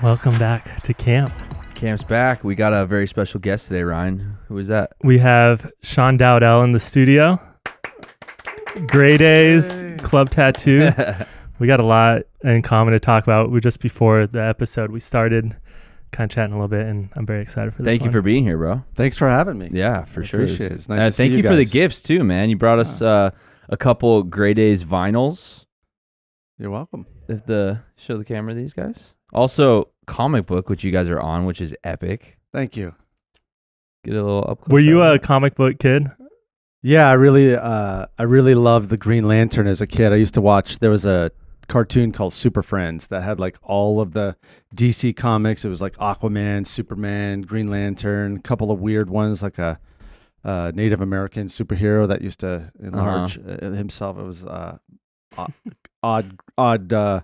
Welcome back to Kamp. Camp's back. We got a very special guest today, Ryan. Who is that? We have Sean Dowdell in the studio. Grey Daze, Club Tattoo. We got a lot in common to talk about. Just before the episode, we started kind of chatting a little bit, and I'm very excited for this. Thank you for being here, bro. Thanks for having me. Yeah, for sure. Appreciate it. It's nice to see thank you guys. for the gifts too, man. You brought us a couple Grey Daze vinyls. You're welcome. Show the camera these guys. Also, comic book, which you guys are on, which is epic. Thank you. Get a little up close. Were you a comic book kid? Yeah, I really loved the Green Lantern as a kid. I used to watch. There was a cartoon called Super Friends that had like all of the DC comics. It was like Aquaman, Superman, Green Lantern, a couple of weird ones like a Native American superhero that used to enlarge himself. It was odd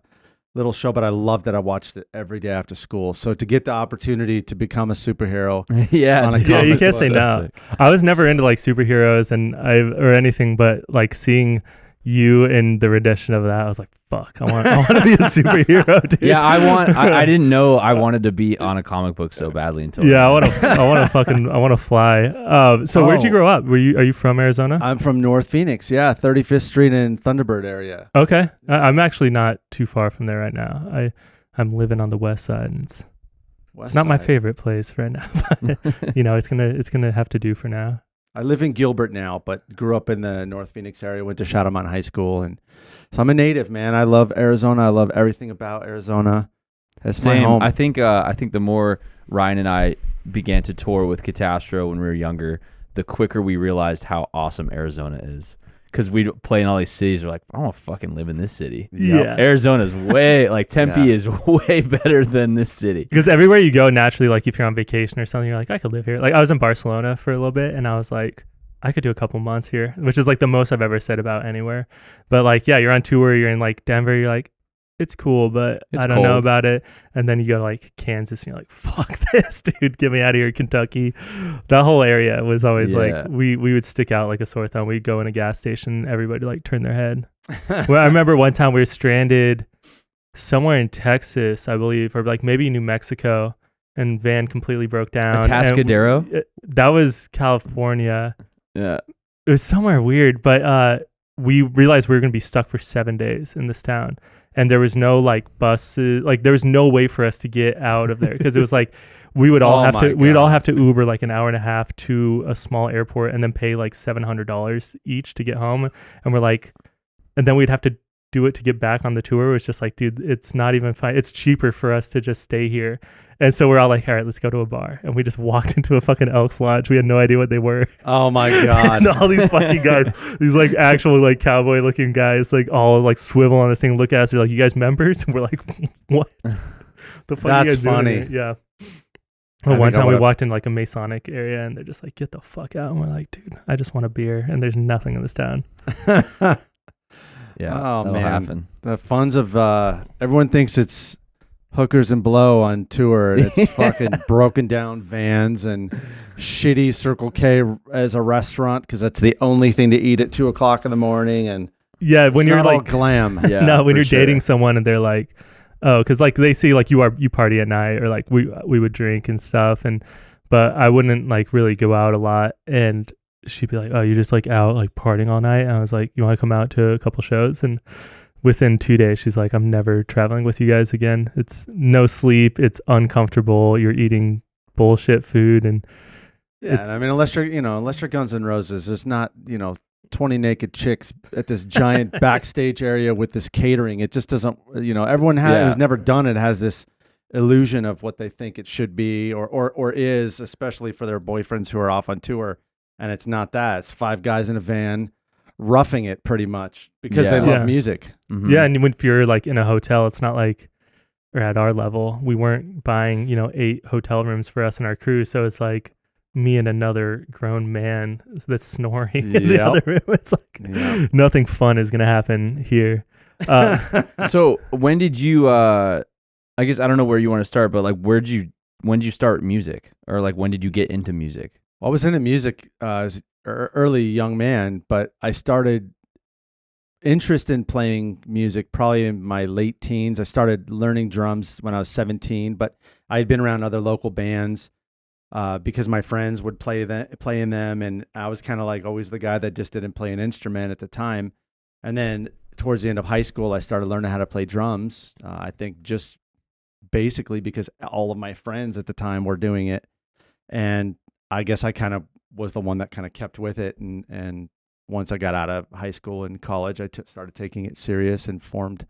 little show, but I loved it. I watched it every day after school. So to get the opportunity to become a superhero, you can't say no. I was never into like superheroes or anything, but like seeing you in the rendition of that, I was like, fuck, I want to be a superhero, dude. Yeah, I didn't know I wanted to be on a comic book so badly until. Yeah, I want to fly. So where'd you grow up? Are you from Arizona? I'm from North Phoenix. Yeah, 35th Street and Thunderbird area. Okay, I'm actually not too far from there right now. I'm living on the west side, and it's not my favorite place right now. But, it's gonna have to do for now. I live in Gilbert now, but grew up in the North Phoenix area, went to Shadow Mountain High School. And so I'm a native, man. I love Arizona. I love everything about Arizona. That's my home. I think the more Ryan and I began to tour with Katastro when we were younger, the quicker we realized how awesome Arizona is. Because we'd play in all these cities, we're like, I want to fucking live in this city. Yeah. Arizona's way, like Tempe is way better than this city. Because everywhere you go, naturally, like if you're on vacation or something, you're like, I could live here. Like I was in Barcelona for a little bit, and I was like, I could do a couple months here, which is like the most I've ever said about anywhere. But like, yeah, you're on tour, you're in like Denver, you're like, it's cool, but I don't know about it. And then you go to like Kansas and you're like, fuck this, dude. Get me out of here. Kentucky. That whole area was always like, we would stick out like a sore thumb. We'd go in a gas station, everybody like turn their head. Well, I remember one time we were stranded somewhere in Texas, I believe, or like maybe New Mexico, and van completely broke down. Atascadero? That was California. Yeah. It was somewhere weird, but we realized we were going to be stuck for 7 days in this town. And there was no like buses, like there was no way for us to get out of there because it was like we would all have to Uber like an hour and a half to a small airport and then pay like $700 each to get home. And we're like, and then we'd have to do it to get back on the tour. It was just like, dude, it's not even fine. It's cheaper for us to just stay here. And so we're all like, all right, let's go to a bar. And we just walked into a fucking Elks Lodge. We had no idea what they were. Oh my God. And all these fucking guys, these like actual like cowboy looking guys, like all like swivel on the thing, look at us. They're like, you guys members? And we're like, what? The fuck That's you guys funny. Doing here? Yeah. Well, one time we walked in like a Masonic area and they're just like, get the fuck out. And we're like, dude, I just want a beer. And there's nothing in this town. Yeah. Oh man. Happen. The funds of everyone thinks it's hookers and blow on tour, and it's fucking broken down vans and shitty Circle K as a restaurant because that's the only thing to eat at 2:00 in the morning. And yeah, when you're like glam. Yeah, no, when you're dating someone and they're like, oh, because like they see like you party at night or like we would drink and stuff, but I wouldn't like really go out a lot, and she'd be like, oh, you're just like out like partying all night. And I was like, you want to come out to a couple shows? And within 2 days, she's like, I'm never traveling with you guys again. It's no sleep. It's uncomfortable. You're eating bullshit food. And yeah, I mean, unless you're Guns N' Roses, there's not, 20 naked chicks at this giant backstage area with this catering. It just doesn't, everyone who's never done it has this illusion of what they think it should be or is, especially for their boyfriends who are off on tour. And it's not that. It's 5 guys in a van roughing it pretty much because they love music. Mm-hmm. Yeah, and if you're like in a hotel, it's not like, or at our level, we weren't buying 8 hotel rooms for us and our crew, so it's like me and another grown man that's snoring in the other room. It's like nothing fun is gonna happen here. So when did you I guess I don't know where you want to start, but like when did you start music, or like when did you get into music? Well, I was into music as early young man, but I started interest in playing music probably in my late teens. I started learning drums when I was 17, but I had been around other local bands because my friends would play in them, and I was kind of like always the guy that just didn't play an instrument at the time. And then towards the end of high school, I started learning how to play drums. I think just basically because all of my friends at the time were doing it, and I guess I kind of was the one that kind of kept with it. And once I got out of high school and college, I started taking it serious and formed,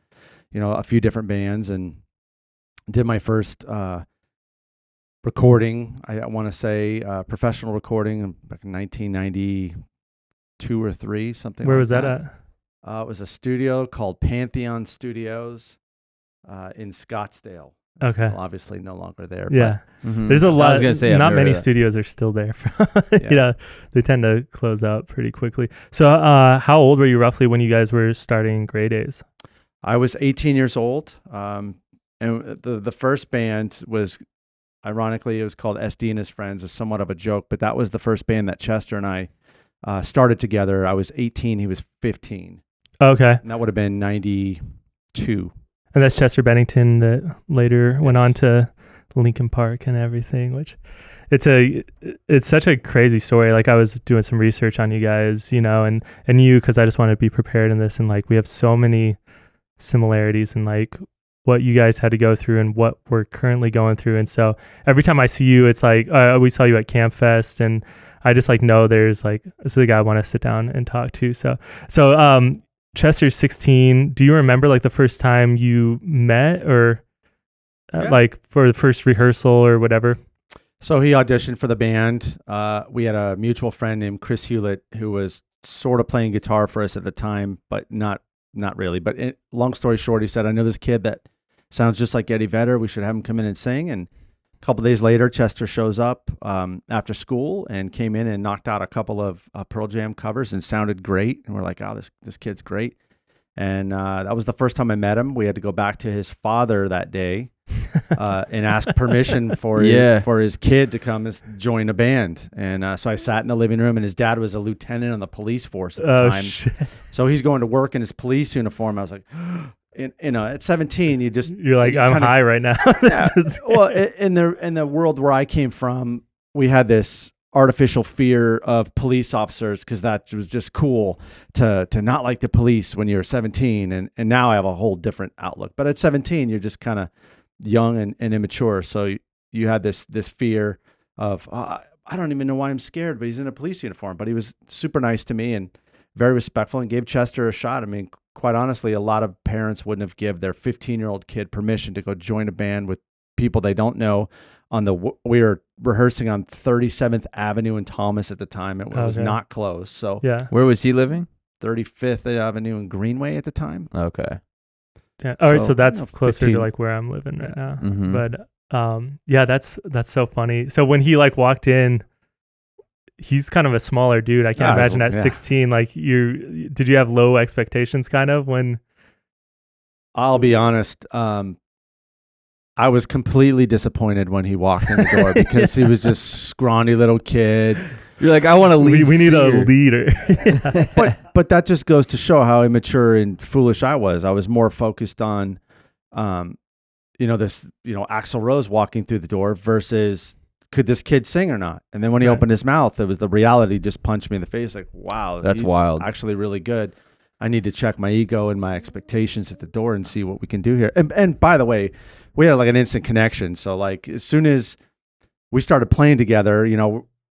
a few different bands and did my first recording. I want to say professional recording back in 1992 or 3, something. Where like was that at? It was a studio called Pantheon Studios in Scottsdale. Okay. Still obviously no longer there. Yeah. Mhm. There's a lot. I was gonna say not many studios are still there. They tend to close up pretty quickly. So how old were you roughly when you guys were starting Grey Daze? I was 18 years old. And the first band was, ironically, it was called SD and His Friends. It's somewhat of a joke, but that was the first band that Chester and I started together. I was 18. He was 15. Okay. And that would have been 92. And that's Chester Bennington that later went on to Linkin Park and everything, which it's such a crazy story. Like I was doing some research on you guys, and you, cause I just want to be prepared in this. And like, we have so many similarities in like what you guys had to go through and what we're currently going through. And so every time I see you, it's like, we saw you at Kamp Fest, and I just like know there's like, this is the guy I want to sit down and talk to. So Chester's 16. Do you remember like the first time you met or like for the first rehearsal or whatever? So he auditioned for the band. We had a mutual friend named Chris Hewlett who was sort of playing guitar for us at the time, but not really. But long story short, he said, I know this kid that sounds just like Eddie Vedder. We should have him come in and sing. And a couple of days later, Chester shows up after school and came in and knocked out a couple of Pearl Jam covers and sounded great. And we're like, oh, this kid's great. And that was the first time I met him. We had to go back to his father that day and ask permission for his kid to come and join a band. And so I sat in the living room, and his dad was a lieutenant on the police force at the time. Shit. So he's going to work in his police uniform. I was like, at 17, you're like, I'm high right now. Yeah. Well, in the world where I came from, we had this artificial fear of police officers because that was just cool to not like the police when you're 17. And now I have a whole different outlook. But at 17, you're just kind of young and immature. So you had this fear of, I don't even know why I'm scared, but he's in a police uniform. But he was super nice to me and very respectful and gave Chester a shot. I mean, quite honestly, a lot of parents wouldn't have given their 15-year-old kid permission to go join a band with people they don't know. We were rehearsing on 37th Avenue in Thomas at the time. It was not close. So yeah, where was he living? 35th Avenue in Greenway at the time. Okay. Yeah. All right. So that's closer 15. to like where I'm living right now. Mm-hmm. But that's so funny. So when he like walked in, he's kind of a smaller dude. I can't imagine at 16. Like did you have low expectations kind of when? I'll be honest. I was completely disappointed when he walked in the door because he was just scrawny little kid. You're like, I want to lead. We need a leader. But that just goes to show how immature and foolish I was. I was more focused on, Axl Rose walking through the door versus could this kid sing or not? And then when he opened his mouth, it was the reality just punched me in the face. Like, wow, that's wild. Actually, really good. I need to check my ego and my expectations at the door and see what we can do here. And by the way, we had like an instant connection. So like as soon as we started playing together,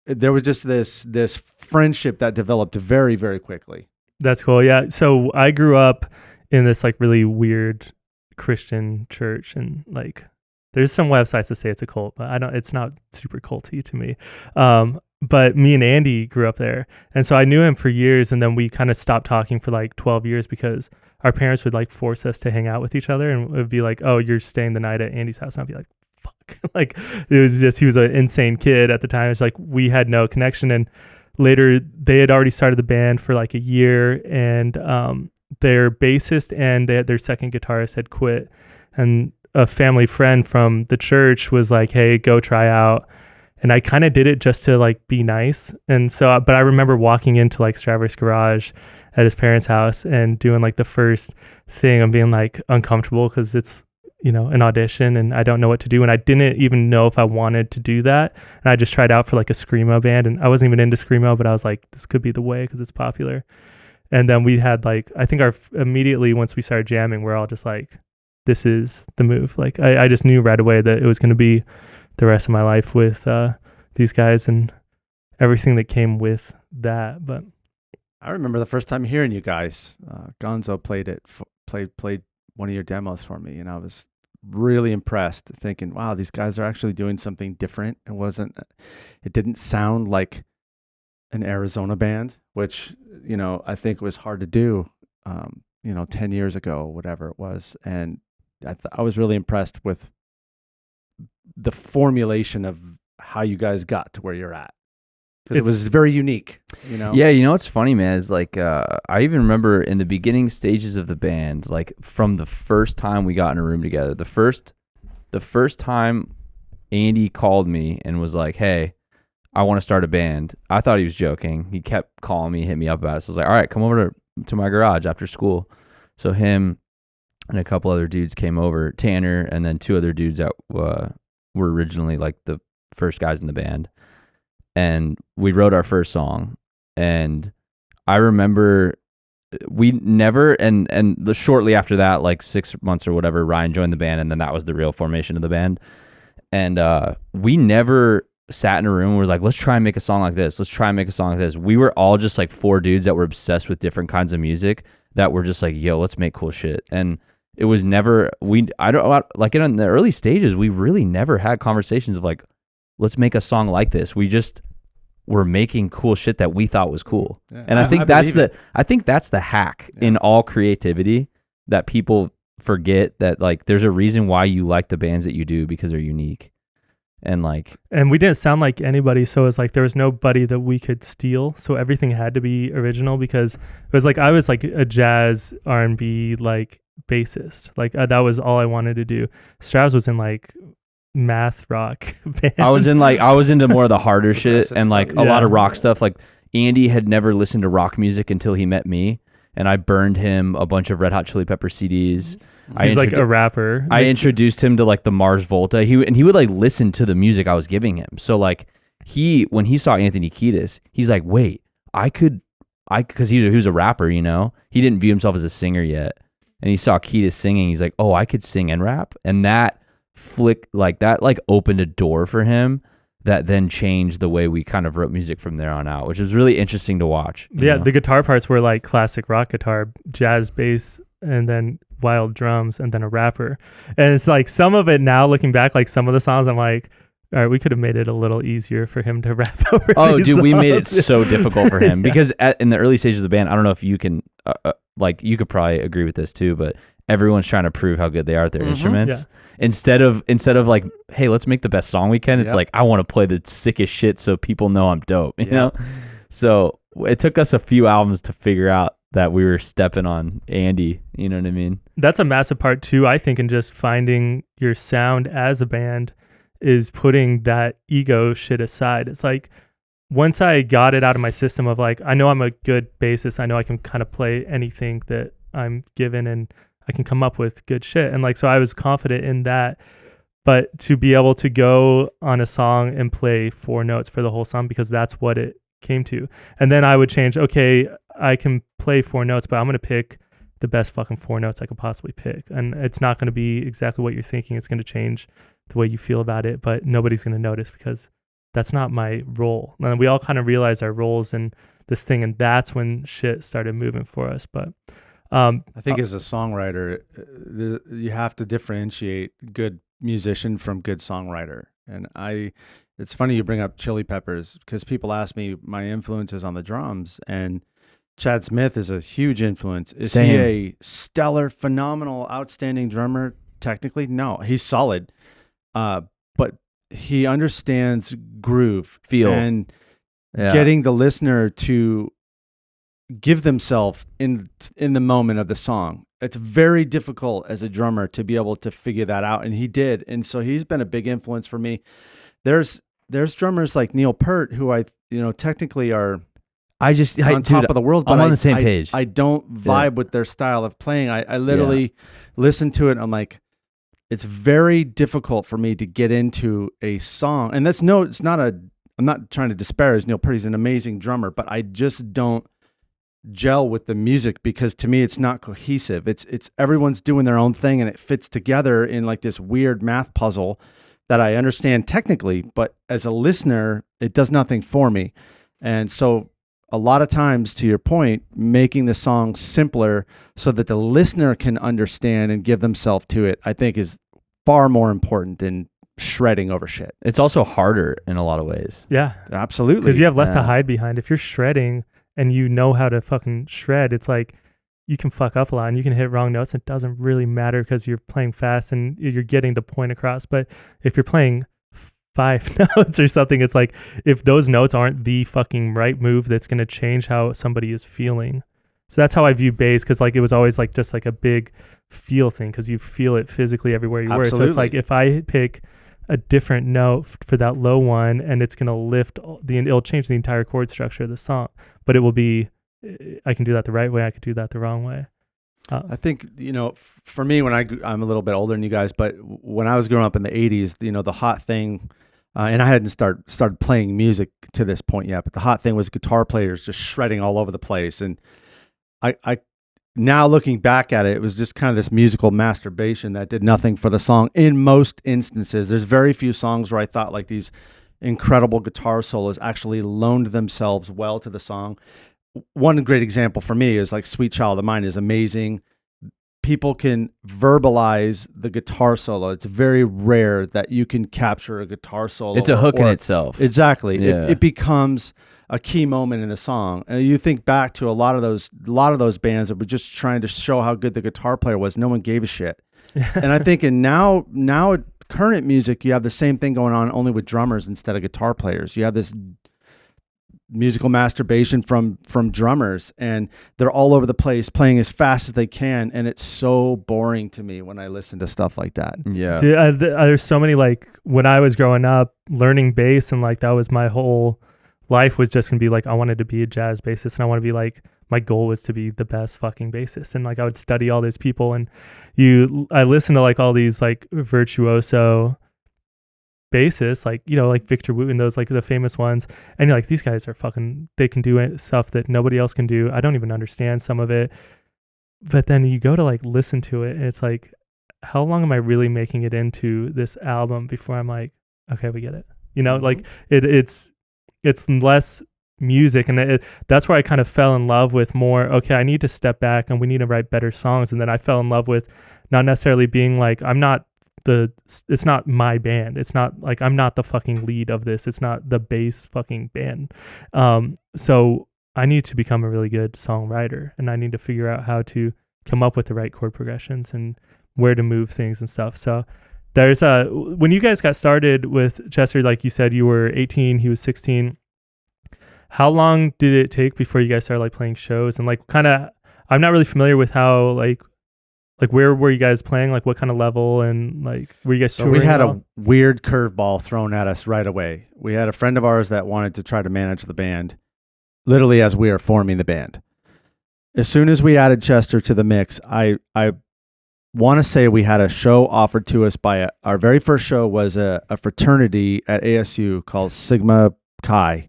there was just this friendship that developed very, very quickly. That's cool. Yeah. So I grew up in this like really weird Christian church, and like there's some websites that say it's a cult, but it's not super culty to me. But me and Andy grew up there. And so I knew him for years, and then we kind of stopped talking for like 12 years because our parents would like force us to hang out with each other, and it would be like, oh, you're staying the night at Andy's house. And I'd be like, fuck. Like it was just, he was an insane kid at the time. It's like we had no connection. And later they had already started the band for like a year, and their bassist and their second guitarist had quit. And a family friend from the church was like, hey, go try out. And I kind of did it just to like be nice. And so, but I remember walking into like Stravs garage, at his parents' house and doing like the first thing. I'm being like uncomfortable because it's, an audition and I don't know what to do. And I didn't even know if I wanted to do that. And I just tried out for like a Screamo band, and I wasn't even into Screamo, but I was like, this could be the way because it's popular. And then we had like, I think immediately once we started jamming, we're all just like, this is the move. Like I just knew right away that it was going to be the rest of my life with these guys and everything that came with that. But I remember the first time hearing you guys. Gonzo played one of your demos for me, and I was really impressed, thinking, wow, these guys are actually doing something different. It didn't sound like an Arizona band, which, I think was hard to do, 10 years ago, whatever it was. And I was really impressed with the formulation of how you guys got to where you're at. Because it was very unique, Yeah, what's funny, man, is like I even remember in the beginning stages of the band, like from the first time we got in a room together, the first time Andy called me and was like, hey, I want to start a band. I thought he was joking. He kept calling me, hit me up about it. So I was like, all right, come over to my garage after school. So him and a couple other dudes came over, Tanner, and then two other dudes that were originally like the first guys in the band. And we wrote our first song, and I remember we never, shortly after that, like 6 months or whatever, Ryan joined the band, and then that was the real formation of the band. And we never sat in a room and were like, let's try and make a song like this. Let's try and make a song like this. We were all just like four dudes that were obsessed with different kinds of music that were just like, yo, let's make cool shit. And it was never, in the early stages, we really never had conversations of like, let's make a song like this. We just were making cool shit that we thought was cool. Yeah, and I think that's the hack in all creativity, that people forget that like there's a reason why you like the bands that you do, because they're unique. And we didn't sound like anybody, so it's like there was nobody that we could steal, so everything had to be original, because it was like I was like a jazz R&B like bassist, like that was all I wanted to do. Stravs was in like math rock band. I was into more of the harder shit and like a lot of rock stuff. Like Andy had never listened to rock music until he met me, and I burned him a bunch of Red Hot Chili Pepper CDs. He's like a rapper. I introduced him to like the Mars Volta. He would like listen to the music I was giving him. So like when he saw Anthony Kiedis, he's like, wait, because he was a rapper, he didn't view himself as a singer yet. And he saw Kiedis singing. He's like, oh, I could sing and rap. And that opened a door for him that then changed the way we kind of wrote music from there on out, which was really interesting to watch. Yeah, the guitar parts were like classic rock guitar, jazz bass, and then wild drums, and then a rapper. And it's like some of it now, looking back, like some of the songs, I'm like, all right, we could have made it a little easier for him to rap over. Oh, dude, songs. We made it so difficult for him because in the early stages of the band, I don't know if you can, you could probably agree with this too, but everyone's trying to prove how good they are at their instruments. Yeah. Instead of like, hey, let's make the best song we can. It's like, I want to play the sickest shit so people know I'm dope, you know? So it took us a few albums to figure out that we were stepping on Andy, you know what I mean? That's a massive part too, I think, in just finding your sound as a band, is putting that ego shit aside. It's like, once I got it out of my system of like, I know I'm a good bassist, I know I can kind of play anything that I'm given, and I can come up with good shit. And like, so I was confident in that. But to be able to go on a song and play 4 notes for the whole song, because that's what it came to. And then I would change, okay, I can play 4 notes, but I'm going to pick the best fucking 4 notes I could possibly pick. And it's not going to be exactly what you're thinking. It's going to change the way you feel about it, but nobody's going to notice because that's not my role. And we all kind of realized our roles in this thing, and that's when shit started moving for us. But I think as a songwriter, you have to differentiate good musician from good songwriter. And it's funny you bring up Chili Peppers, because people ask me my influences on the drums, and Chad Smith is a huge influence. Is he a stellar, phenomenal, outstanding drummer? Technically, no. He's solid, but he understands groove, feel, and getting the listener to give themselves in the moment of the song. It's very difficult as a drummer to be able to figure that out, and he did. And so he's been a big influence for me. There's drummers like Neil Peart, who technically are on top of the world. But I'm on the same page. I don't vibe with their style of playing. I literally listen to it and I'm like, it's very difficult for me to get into a song. And I'm not trying to disparage Neil Peart. He's an amazing drummer, but I just don't gel with the music because to me it's not cohesive. It's everyone's doing their own thing and it fits together in like this weird math puzzle that I understand technically, but as a listener, it does nothing for me. And so a lot of times, to your point, making the song simpler so that the listener can understand and give themselves to it, I think is far more important than shredding over shit. It's also harder in a lot of ways. Yeah, absolutely. Because you have less to hide behind. If you're shredding and you know how to fucking shred, it's like you can fuck up a lot and you can hit wrong notes. It doesn't really matter because you're playing fast and you're getting the point across. But if you're playing 5 notes or something, it's like if those notes aren't the fucking right move, that's going to change how somebody is feeling. So that's how I view bass, because like it was always like just like a big feel thing because you feel it physically everywhere you work. So it's like if I pick a different note for that low one and it's going to lift it'll change the entire chord structure of the song, but it will be, I can do that the right way, I could do that the wrong way. I think, for me, when I'm a little bit older than you guys, but when I was growing up in the 80s, the hot thing, and I hadn't started playing music to this point yet, but the hot thing was guitar players just shredding all over the place. And I now looking back at it, it was just kind of this musical masturbation that did nothing for the song in most instances. There's very few songs where I thought like these incredible guitar solos actually loaned themselves well to the song. One great example for me is like Sweet Child of Mine is amazing. People can verbalize the guitar solo. It's very rare that you can capture a guitar solo. It's a hook in itself. Exactly. Yeah. It becomes a key moment in the song. And you think back to a lot of those bands that were just trying to show how good the guitar player was. No one gave a shit. And I think now current music, you have the same thing going on, only with drummers instead of guitar players. You have this musical masturbation from drummers, and they're all over the place playing as fast as they can, and it's so boring to me when I listen to stuff like that. Yeah. Dude, there's so many, like when I was growing up learning bass, and like that was my whole life, was just gonna be like I wanted to be a jazz bassist, and I want to be like, my goal was to be the best fucking bassist, and like I would study all these people, and I listened to like all these like virtuoso bassists, like like Victor Wooten, those like the famous ones, and you're like, these guys are fucking, they can do stuff that nobody else can do. I don't even understand some of it, but then you go to like listen to it and it's like, how long am I really making it into this album before I'm like, okay, we get it, like it's less music, and that's where I kind of fell in love with more, okay, I need to step back and we need to write better songs. And then I fell in love with not necessarily being like, it's not my band. It's not like I'm not the fucking lead of this. It's not the bass fucking band. So I need to become a really good songwriter, and I need to figure out how to come up with the right chord progressions and where to move things and stuff. So there's when you guys got started with Chester, like you said, you were 18, he was 16. How long did it take before you guys started like playing shows? And like kind of, I'm not really familiar with how like where were you guys playing? Like what kind of level, and like were you guys touring? We had a weird curveball thrown at us right away. We had a friend of ours that wanted to try to manage the band, literally as we are forming the band. As soon as we added Chester to the mix, I want to say we had a show offered to us by our very first show was a fraternity at ASU called Sigma Chi.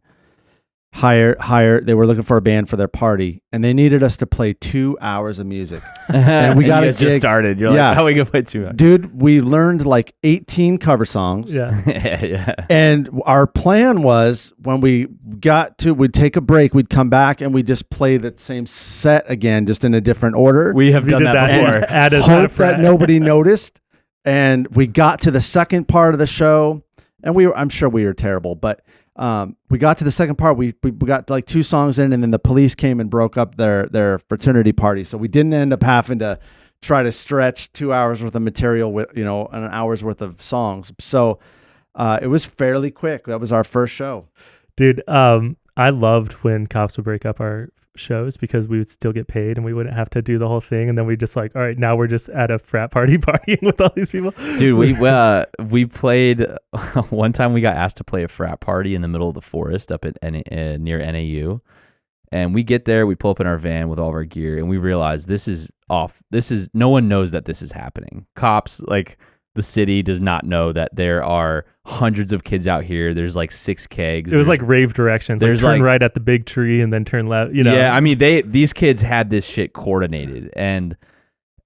They were looking for a band for their party, and they needed us to play 2 hours of music. And we got just started. You're like, how are we gonna play 2 hours? Dude, we learned like 18 cover songs. Yeah. Yeah. And our plan was when we'd take a break, we'd come back and we'd just play the same set again, just in a different order. We have done that before. Hope that nobody noticed. And we got to the second part of the show, and I'm sure we were terrible, but we got to the second part. We got like 2 songs in, and then the police came and broke up their fraternity party. So we didn't end up having to try to stretch 2 hours worth of material with an hour's worth of songs. So it was fairly quick. That was our first show. Dude, I loved when cops would break up our shows because we would still get paid and we wouldn't have to do the whole thing, and then we just like, all right, now we're just at a frat party partying with all these people. Dude, we played one time. We got asked to play a frat party in the middle of the forest up at near NAU, And we get there, we pull up in our van with all of our gear, and we realize this is off. No one knows that this is happening. Cops, like the city does not know that there are hundreds of kids out here. There's like 6 kegs. It was like rave directions. There's like turn right at the big tree and then turn left. Yeah, I mean these kids had this shit coordinated, and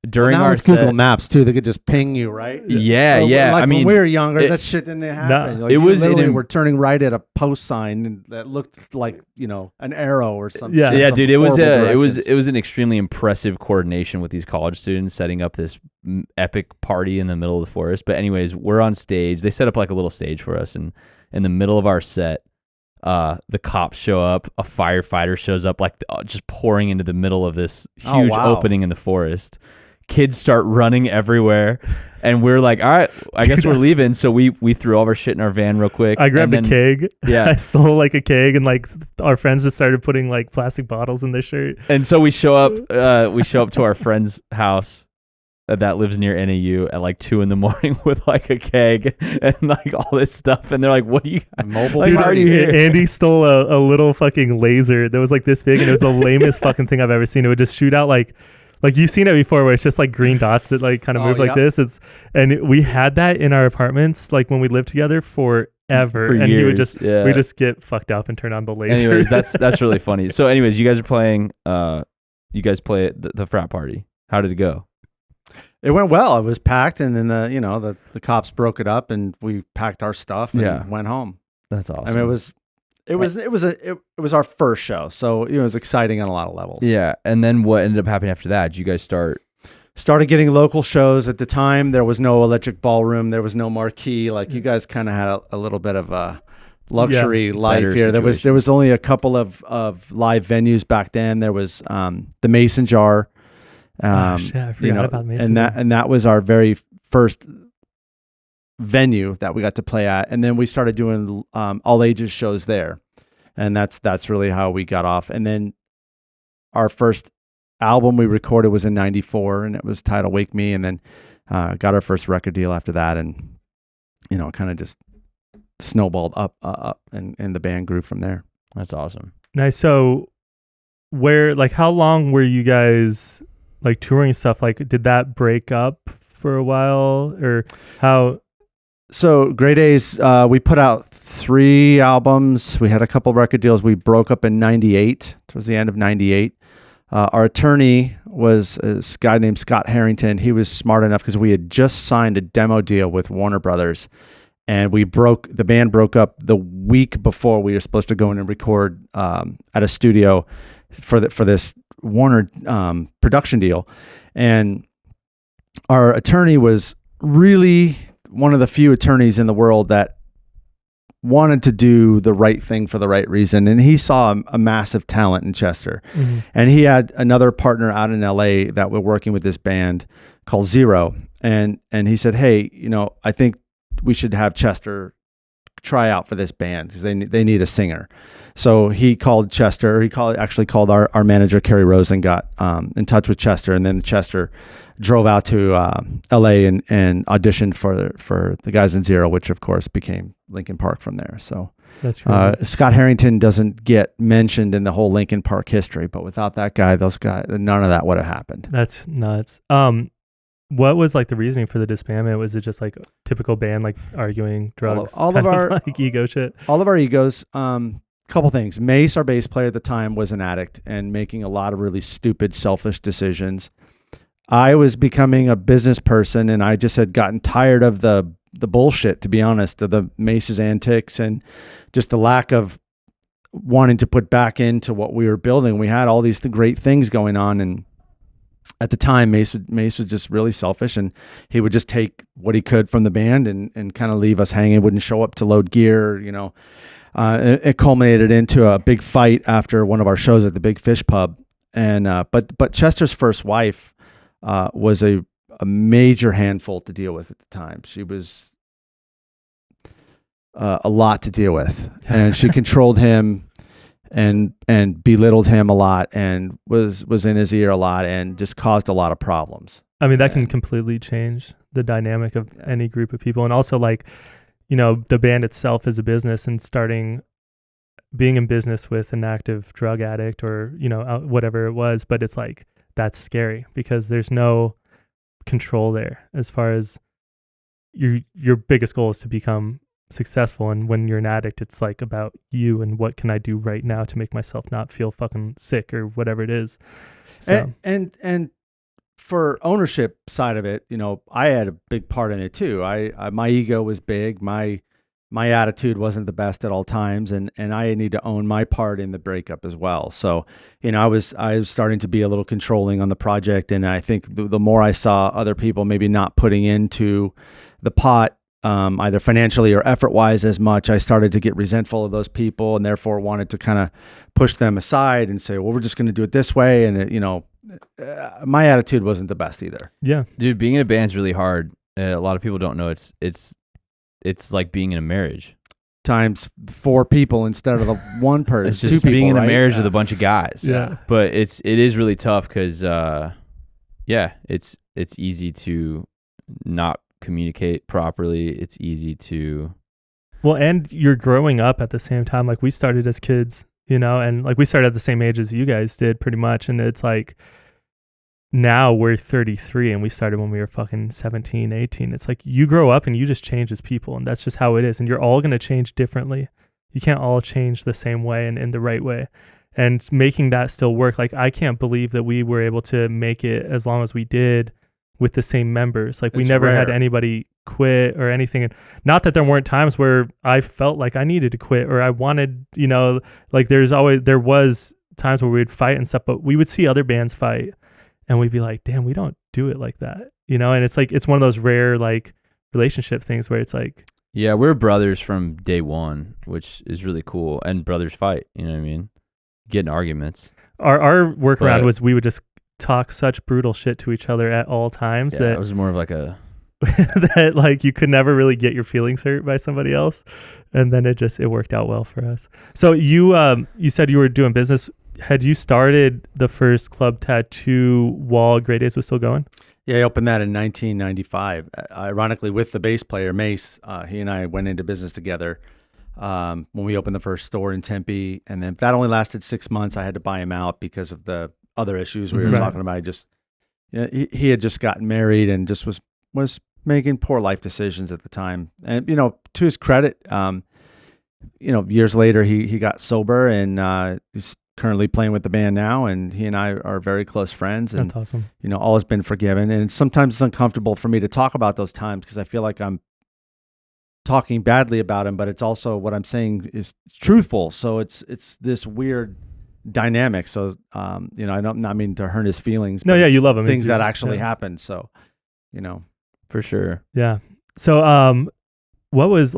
during our with Google Maps too, they could just ping you, right? Yeah, yeah. Like I mean, when we were younger, that shit didn't happen. No, like, we're turning right at a post sign that looked like an arrow or something. Yeah, yeah, dude. It was an extremely impressive coordination with these college students setting up this epic party in the middle of the forest. But anyways, we're on stage. They set up like a little stage for us, and in the middle of our set, the cops show up. A firefighter shows up, like just pouring into the middle of this huge opening in the forest. Kids start running everywhere, and we're like, all right, I guess we're leaving. So we threw all of our shit in our van real quick. I grabbed a keg. Yeah. I stole like a keg, and like our friends just started putting like plastic bottles in their shirt. And so we show up to our friend's house that lives near NAU at like 2 a.m. with like a keg and like all this stuff. And they're like, what do you mobile? Dude, how are you here? Andy stole a little fucking laser that was like this big, and it was the lamest fucking thing I've ever seen. It would just shoot out like you've seen it before, where it's just like green dots that like kind of move like this. We had that in our apartments like when we lived together forever. For and years, he would just we just get fucked up and turn on the laser. Anyways, that's really funny. So anyways, you guys are playing you guys play at the frat party. How did it go? It went well. It was packed, and then the cops broke it up, and we packed our stuff and went home. That's awesome. I mean, it was our first show, so it was exciting on a lot of levels. Yeah, and then what ended up happening after that? Did you guys started getting local shows? At the time, there was no Electric Ballroom, there was no marquee. Like you guys kind of had a little bit of a luxury life here. Situation. There was only a couple of live venues back then. There was the Mason Jar. I forgot about Mason Jar. And that was our very first venue that we got to play at, and then we started doing all ages shows there, and that's really how we got off. And then our first album we recorded was in '94, and it was titled "Wake Me," and then got our first record deal after that, and kind of just snowballed up, and the band grew from there. That's awesome. Nice. So how long were you guys like touring stuff? Like, did that break up for a while, or how? So Grey Daze, we put out 3 albums. We had a couple record deals. We broke up in '98, towards the end of '98. Our attorney was a guy named Scott Harrington. He was smart enough, because we had just signed a demo deal with Warner Brothers, and the band broke up the week before we were supposed to go in and record at a studio for this Warner production deal. And our attorney was really one of the few attorneys in the world that wanted to do the right thing for the right reason. And he saw a massive talent in Chester. Mm-hmm. And he had another partner out in LA that were working with this band called Zero. And he said, hey, I think we should have Chester try out for this band, because they need a singer. So he called Chester. He actually called our manager, Kerry Rose, and got in touch with Chester. And then Chester drove out to LA and auditioned for the guys in Zero, which of course became Linkin Park from there. So that's really Scott Harrington doesn't get mentioned in the whole Linkin Park history, but without that guy, none of that would have happened. That's nuts. What was like the reasoning for the disbandment? Was it just like typical band, like arguing, drugs, all of our like ego shit? All of our egos. Couple things. Mace, our bass player at the time, was an addict and making a lot of really stupid, selfish decisions. I was becoming a business person, and I just had gotten tired of the bullshit, to be honest, of the Mace's antics and just the lack of wanting to put back into what we were building. We had all these great things going on, and at the time, Mace was just really selfish, and he would just take what he could from the band and kind of leave us hanging. Wouldn't show up to load gear, It culminated into a big fight after one of our shows at the Big Fish Pub, and but Chester's first wife was a major handful to deal with at the time. She was a lot to deal with, and she controlled him and belittled him a lot, and was in his ear a lot, and just caused a lot of problems. I mean, that can completely change the dynamic of any group of people, and also like, the band itself is a business, and starting being in business with an active drug addict or, whatever it was, but it's like, that's scary because there's no control there as far as your biggest goal is to become successful. And when you're an addict, it's like about you and what can I do right now to make myself not feel fucking sick or whatever it is. So. And for ownership side of it, I had a big part in it too. I my ego was big. My attitude wasn't the best at all times, and I need to own my part in the breakup as well. So, I was starting to be a little controlling on the project, and I think the more I saw other people maybe not putting into the pot, either financially or effort-wise as much, I started to get resentful of those people, and therefore wanted to kind of push them aside and say, well, we're just going to do it this way, and my attitude wasn't the best either. Yeah, dude, being in a band's really hard. A lot of people don't know it's like being in a marriage times 4 people instead of the one person. It's just 2 people, being in a right? marriage with a bunch of guys. Yeah, but it is really tough because it's easy to not communicate properly. It's easy to and you're growing up at the same time. Like we started as kids, and like we started at the same age as you guys did pretty much, and it's like now we're 33 and we started when we were fucking 17, 18. It's like you grow up and you just change as people, and that's just how it is. And you're all going to change differently. You can't all change the same way and in the right way. And making that still work, like I can't believe that we were able to make it as long as we did with the same members. Like we never had anybody quit or anything. And not that there weren't times where I felt like I needed to quit or I wanted, like there was times where we'd fight and stuff, but we would see other bands fight. And we'd be like, damn, we don't do it like that, And it's like, it's one of those rare like relationship things where it's like. Yeah, we're brothers from day one, which is really cool. And brothers fight, you know what I mean? Get in arguments. Our workaround was we would just talk such brutal shit to each other at all times. Yeah, it was more of like a. that like you could never really get your feelings hurt by somebody else. And then it worked out well for us. So you said you were doing business. Had you started the first club tattoo while Grey Daze was still going? Yeah, I opened that in 1995. Ironically, with the bass player, Mace, he and I went into business together when we opened the first store in Tempe. And then that only lasted 6 months. I had to buy him out because of the other issues we were talking about. He had just gotten married and just was making poor life decisions at the time. And, to his credit, years later, he got sober and he's currently playing with the band now, and he and I are very close friends. And, that's awesome. All has been forgiven. And sometimes it's uncomfortable for me to talk about those times because I feel like I'm talking badly about him, but it's also what I'm saying is truthful. So it's this weird dynamic. So, I don't not mean to hurt his feelings. No, yeah, you love him. Things that actually happened. So, For sure. Yeah. So, what was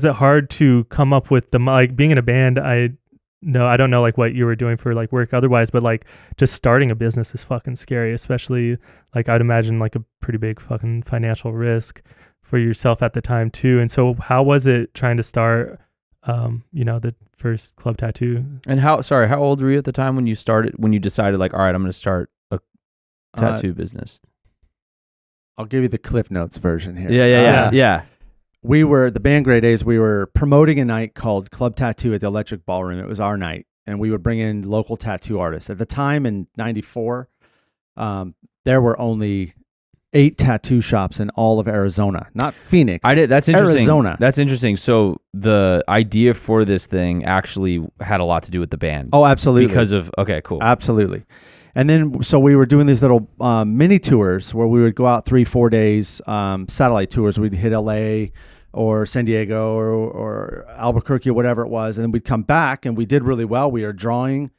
it hard to come up with being in a band? I don't know like what you were doing for like work otherwise, but like just starting a business is fucking scary, especially like I'd imagine like a pretty big fucking financial risk for yourself at the time too. And so how was it trying to start, the first club tattoo? And how old were you at the time when you decided like, all right, I'm going to start a tattoo business? I'll give you the Cliff Notes version here. Yeah. We were, the band Grey Daze, we were promoting a night called Club Tattoo at the Electric Ballroom. It was our night, and we would bring in local tattoo artists. At the time in 94, there were only 8 tattoo shops in all of Arizona, not Phoenix. That's interesting. Arizona. That's interesting. So the idea for this thing actually had a lot to do with the band. Oh, absolutely. Because of, okay, cool. Absolutely. And then, so we were doing these little mini tours where we would go out 3-4 days, satellite tours. We'd hit LA or San Diego or Albuquerque or whatever it was. And then we'd come back and we did really well. We were drawing.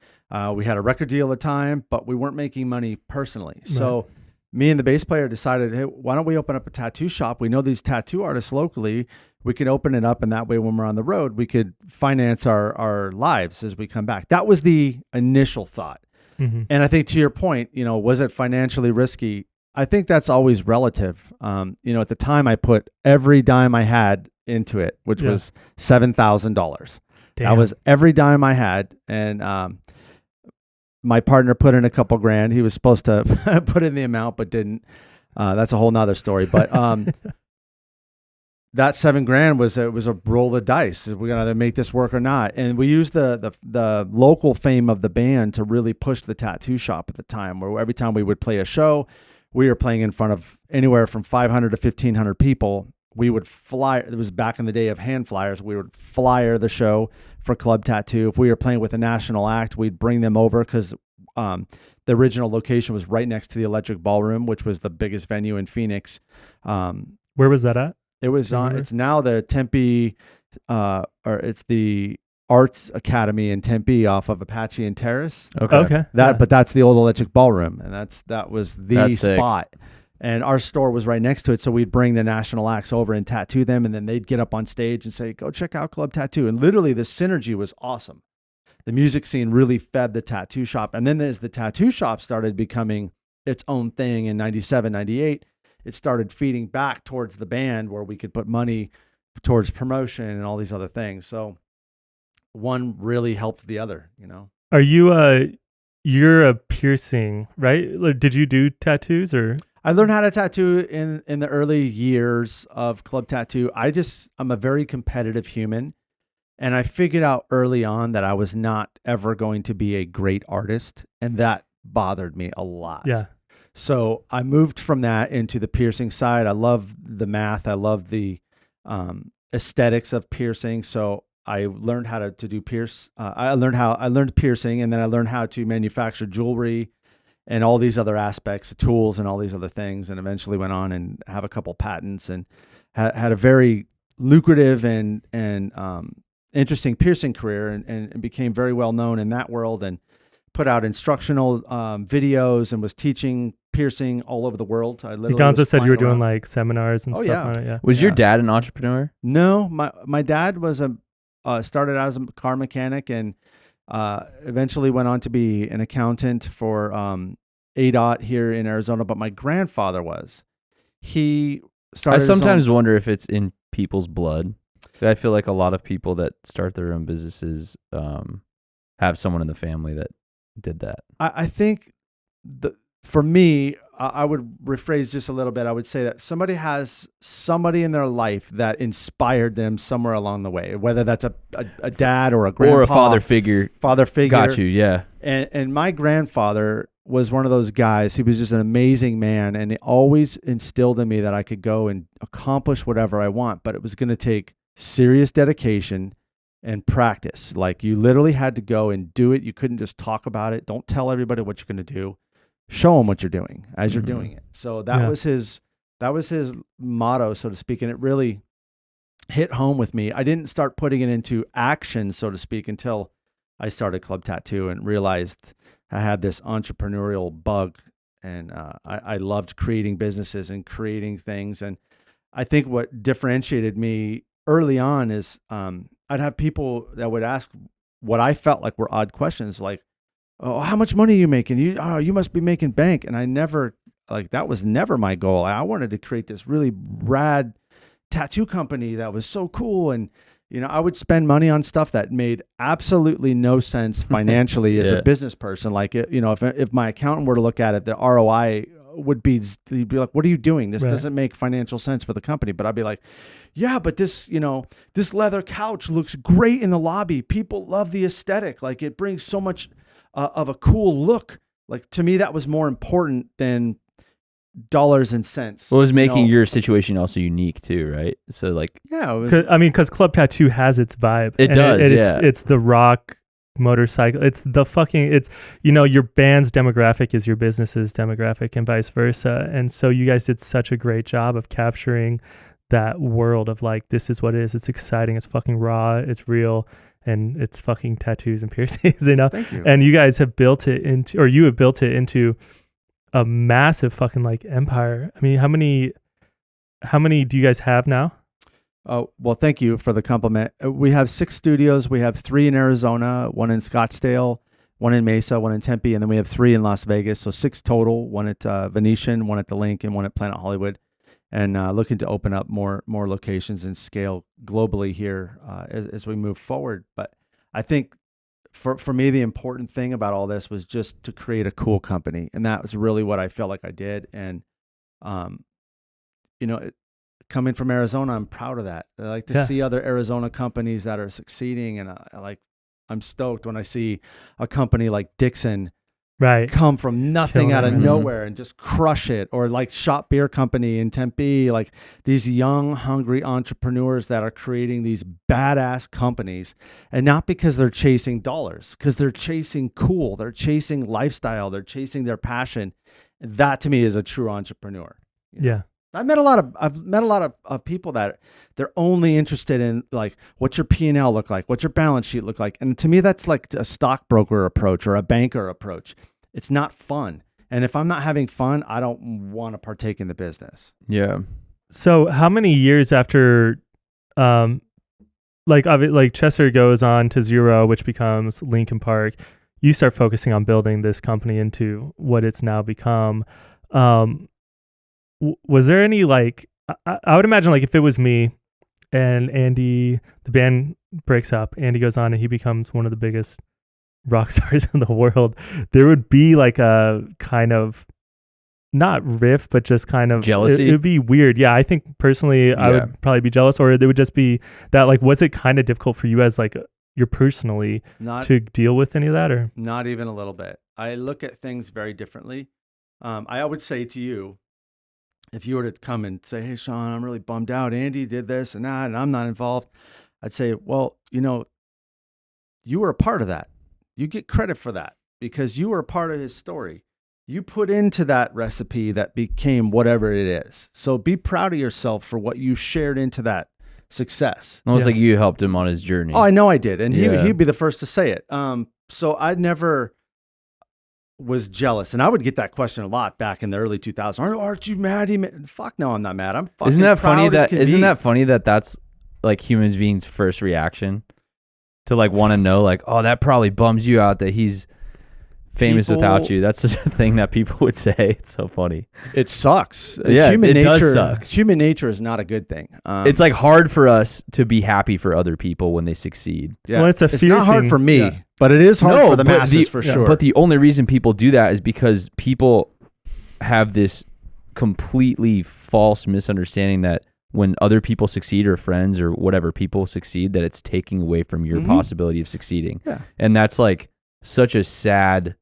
We had a record deal at the time, but we weren't making money personally. Right. So me and the bass player decided, hey, why don't we open up a tattoo shop? We know these tattoo artists locally. We could open it up, and that way when we're on the road, we could finance our lives as we come back. That was the initial thought. Mm-hmm. And I think to your point, was it financially risky? I think that's always relative. At the time I put every dime I had into it, which was $7,000. That was every dime I had. And my partner put in a couple grand. He was supposed to put in the amount, but didn't. That's a whole nother story. But that $7,000 was a roll of the dice. We're gonna either make this work or not. And we used the local fame of the band to really push the tattoo shop at the time, where every time we would play a show, we were playing in front of anywhere from 500 to 1,500 people. We would flyer. It was back in the day of hand flyers. We would flyer the show for Club Tattoo. If we were playing with a national act, we'd bring them over because the original location was right next to the Electric Ballroom, which was the biggest venue in Phoenix. Where was that at? It was on. It's now the Tempe, or it's the Arts Academy in Tempe off of Apache and Terrace. Okay. But that's the old Electric Ballroom, and that was the spot. Sick. And our store was right next to it, so we'd bring the national acts over and tattoo them, and then they'd get up on stage and say, "Go check out Club Tattoo." And literally, the synergy was awesome. The music scene really fed the tattoo shop, and then as the tattoo shop started becoming its own thing in 97, 98, it started feeding back towards the band, where we could put money towards promotion and all these other things. So one really helped the other, you know. Are you you're a piercing, right? Like, did you do tattoos or? I learned how to tattoo in the early years of Club Tattoo. I'm a very competitive human, and I figured out early on that I was not ever going to be a great artist, and that bothered me a lot. Yeah. So I moved from that into the piercing side. I love the math. I love the aesthetics of piercing. So I learned how to do pierce. I learned piercing, and then I learned how to manufacture jewelry and all these other aspects of tools and all these other things. And eventually went on and have a couple patents and had a very lucrative and interesting piercing career, and became very well known in that world, and put out instructional videos and was teaching piercing all over the world. I literally Gonzo said you were doing like seminars and stuff yeah. on it. Yeah. Was your dad an entrepreneur? No, my dad was started out as a car mechanic, and eventually went on to be an accountant for ADOT here in Arizona. But my grandfather was. He started. I sometimes wonder if it's in people's blood. I feel like a lot of people that start their own businesses have someone in the family that did that. I think for me, I would rephrase just a little bit. I would say that somebody has somebody in their life that inspired them somewhere along the way, whether that's a dad or a grandpa. Or a father figure. Got you, yeah. And my grandfather was one of those guys. He was just an amazing man, and it always instilled in me that I could go and accomplish whatever I want, but it was going to take serious dedication and practice. Like, you literally had to go and do it. You couldn't just talk about it. Don't tell everybody what you're going to do. Show them what you're doing as you're doing it. So that was his motto, so to speak. And it really hit home with me. I didn't start putting it into action, so to speak, until I started Club Tattoo and realized I had this entrepreneurial bug. And I loved creating businesses and creating things. And I think what differentiated me early on is I'd have people that would ask what I felt like were odd questions, like, "Oh, how much money are you making? You must be making bank." And I never, that was never my goal. I wanted to create this really rad tattoo company that was so cool. And, I would spend money on stuff that made absolutely no sense financially as a business person. Like, if my accountant were to look at it, the ROI would be, he'd be like, "What are you doing? This doesn't make financial sense for the company." But I'd be like, "Yeah, but this leather couch looks great in the lobby. People love the aesthetic. Like, it brings so much of a cool look." Like, to me, that was more important than dollars and cents. Well, it was making your situation also unique too, right? So yeah, it was, because Club Tattoo has its vibe. It does. It's the rock motorcycle. It's the fucking. It's your band's demographic is your business's demographic, and vice versa. And so you guys did such a great job of capturing that world of this is what it is. It's exciting. It's fucking raw. It's real. And it's fucking tattoos and piercings, Thank you. And you guys have built it into a massive fucking empire. I mean, how many do you guys have now? Oh, well, thank you for the compliment. We have 6 studios. We have 3 in Arizona, 1 in Scottsdale, 1 in Mesa, 1 in Tempe, and then we have 3 in Las Vegas. So 6 total, 1 at Venetian, 1 at the Link, and 1 at Planet Hollywood. And looking to open up more locations and scale globally here as we move forward. But I think for me, the important thing about all this was just to create a cool company. And that was really what I felt like I did. And, coming from Arizona, I'm proud of that. I like to see other Arizona companies that are succeeding, and I'm stoked when I see a company like Dixon come from nothing out of nowhere and just crush it, or like Shop Beer Company in Tempe, like these young, hungry entrepreneurs that are creating these badass companies, and not because they're chasing dollars, because they're chasing cool, they're chasing lifestyle, they're chasing their passion. That to me is a true entrepreneur. Yeah. I've met a lot of people that they're only interested in like, what's your P&L look like? What's your balance sheet look like? And to me, that's like a stockbroker approach or a banker approach. It's not fun. And if I'm not having fun, I don't want to partake in the business. Yeah. So how many years after, like Chester goes on to Zero, which becomes Linkin Park, you start focusing on building this company into what it's now become. Was there any like, I would imagine like if it was me and Andy, the band breaks up, Andy goes on and he becomes one of the biggest rock stars in the world, there would be like a kind of, not riff, but just kind of jealousy. It would be weird. Yeah. I think personally I would probably be jealous, or there would just be that like, was it kind of difficult for you as like you're personally to deal with any of that, or? Not even a little bit. I look at things very differently. I would say to you, if you were to come and say, hey, Sean, I'm really bummed out. Andy did this and that, and I'm not involved. I'd say, well, you were a part of that. You get credit for that because you were a part of his story. You put into that recipe that became whatever it is. So be proud of yourself for what you shared into that success. Almost like you helped him on his journey. Oh, I know I did. And he'd be the first to say it. So I never was jealous, and I would get that question a lot back in the early 2000s. Aren't you mad? Fuck no, I'm not mad. I'm fucking Isn't that funny? Isn't that funny that that's like human beings' first reaction to like want to know, like, oh, that probably bums you out that he's famous without you. That's such a thing that people would say. It's so funny. It sucks. Yeah, it does suck. Human nature is not a good thing. It's like hard for us to be happy for other people when they succeed. Yeah, well, it's not hard for me, but it is hard for the masses for sure. But the only reason people do that is because people have this completely false misunderstanding that when other people succeed, or friends or whatever people succeed, that it's taking away from your possibility of succeeding. Yeah. And that's like such a sad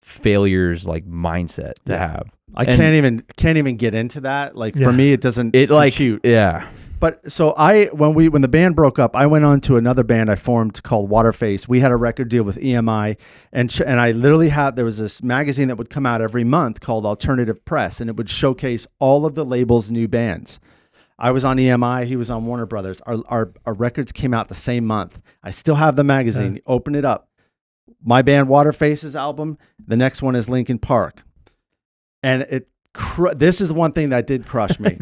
failures like mindset to have. I can't even get into that. Like for me, it doesn't. It like compute. Yeah. But so when the band broke up, I went on to another band I formed called Waterface. We had a record deal with EMI, and I literally there was this magazine that would come out every month called Alternative Press, and it would showcase all of the labels' new bands. I was on EMI, he was on Warner Brothers. Our records came out the same month. I still have the magazine. Open it up. My band Waterface's album, the next one is Linkin Park. And this is the one thing that did crush me.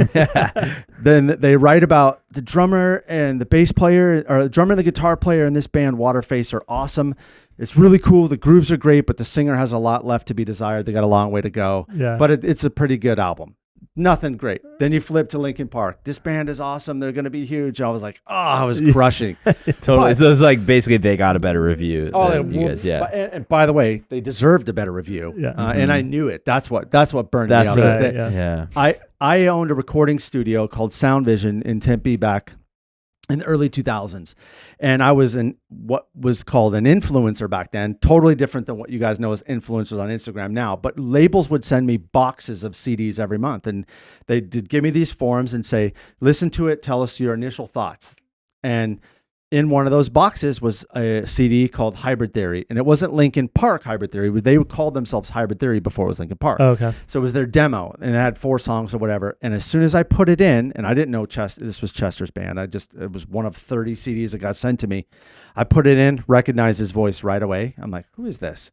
Then they write about the drummer and the bass player, or the drummer and the guitar player in this band Waterface are awesome. It's really cool. The grooves are great, but the singer has a lot left to be desired. They got a long way to go. Yeah. But it's a pretty good album. Nothing great. Then you flip to Linkin Park. This band is awesome. They're going to be huge. I was like, I was crushing. Totally. So it's like basically they got a better review. Than you guys, yeah. And by the way, they deserved a better review. Yeah. And I knew it. That's what burned me out. Right, I owned a recording studio called Sound Vision in Tempe back in the early 2000s. And I was what was called an influencer back then, totally different than what you guys know as influencers on Instagram now. But labels would send me boxes of CDs every month. And they did give me these forms and say, listen to it, tell us your initial thoughts. And in one of those boxes was a CD called Hybrid Theory. And it wasn't Linkin Park Hybrid Theory. They called themselves Hybrid Theory before it was Linkin Park. Oh, okay. So it was their demo, and it had 4 songs or whatever. And as soon as I put it in, and I didn't know this was Chester's band. It was one of 30 CDs that got sent to me. I put it in, recognized his voice right away. I'm like, who is this?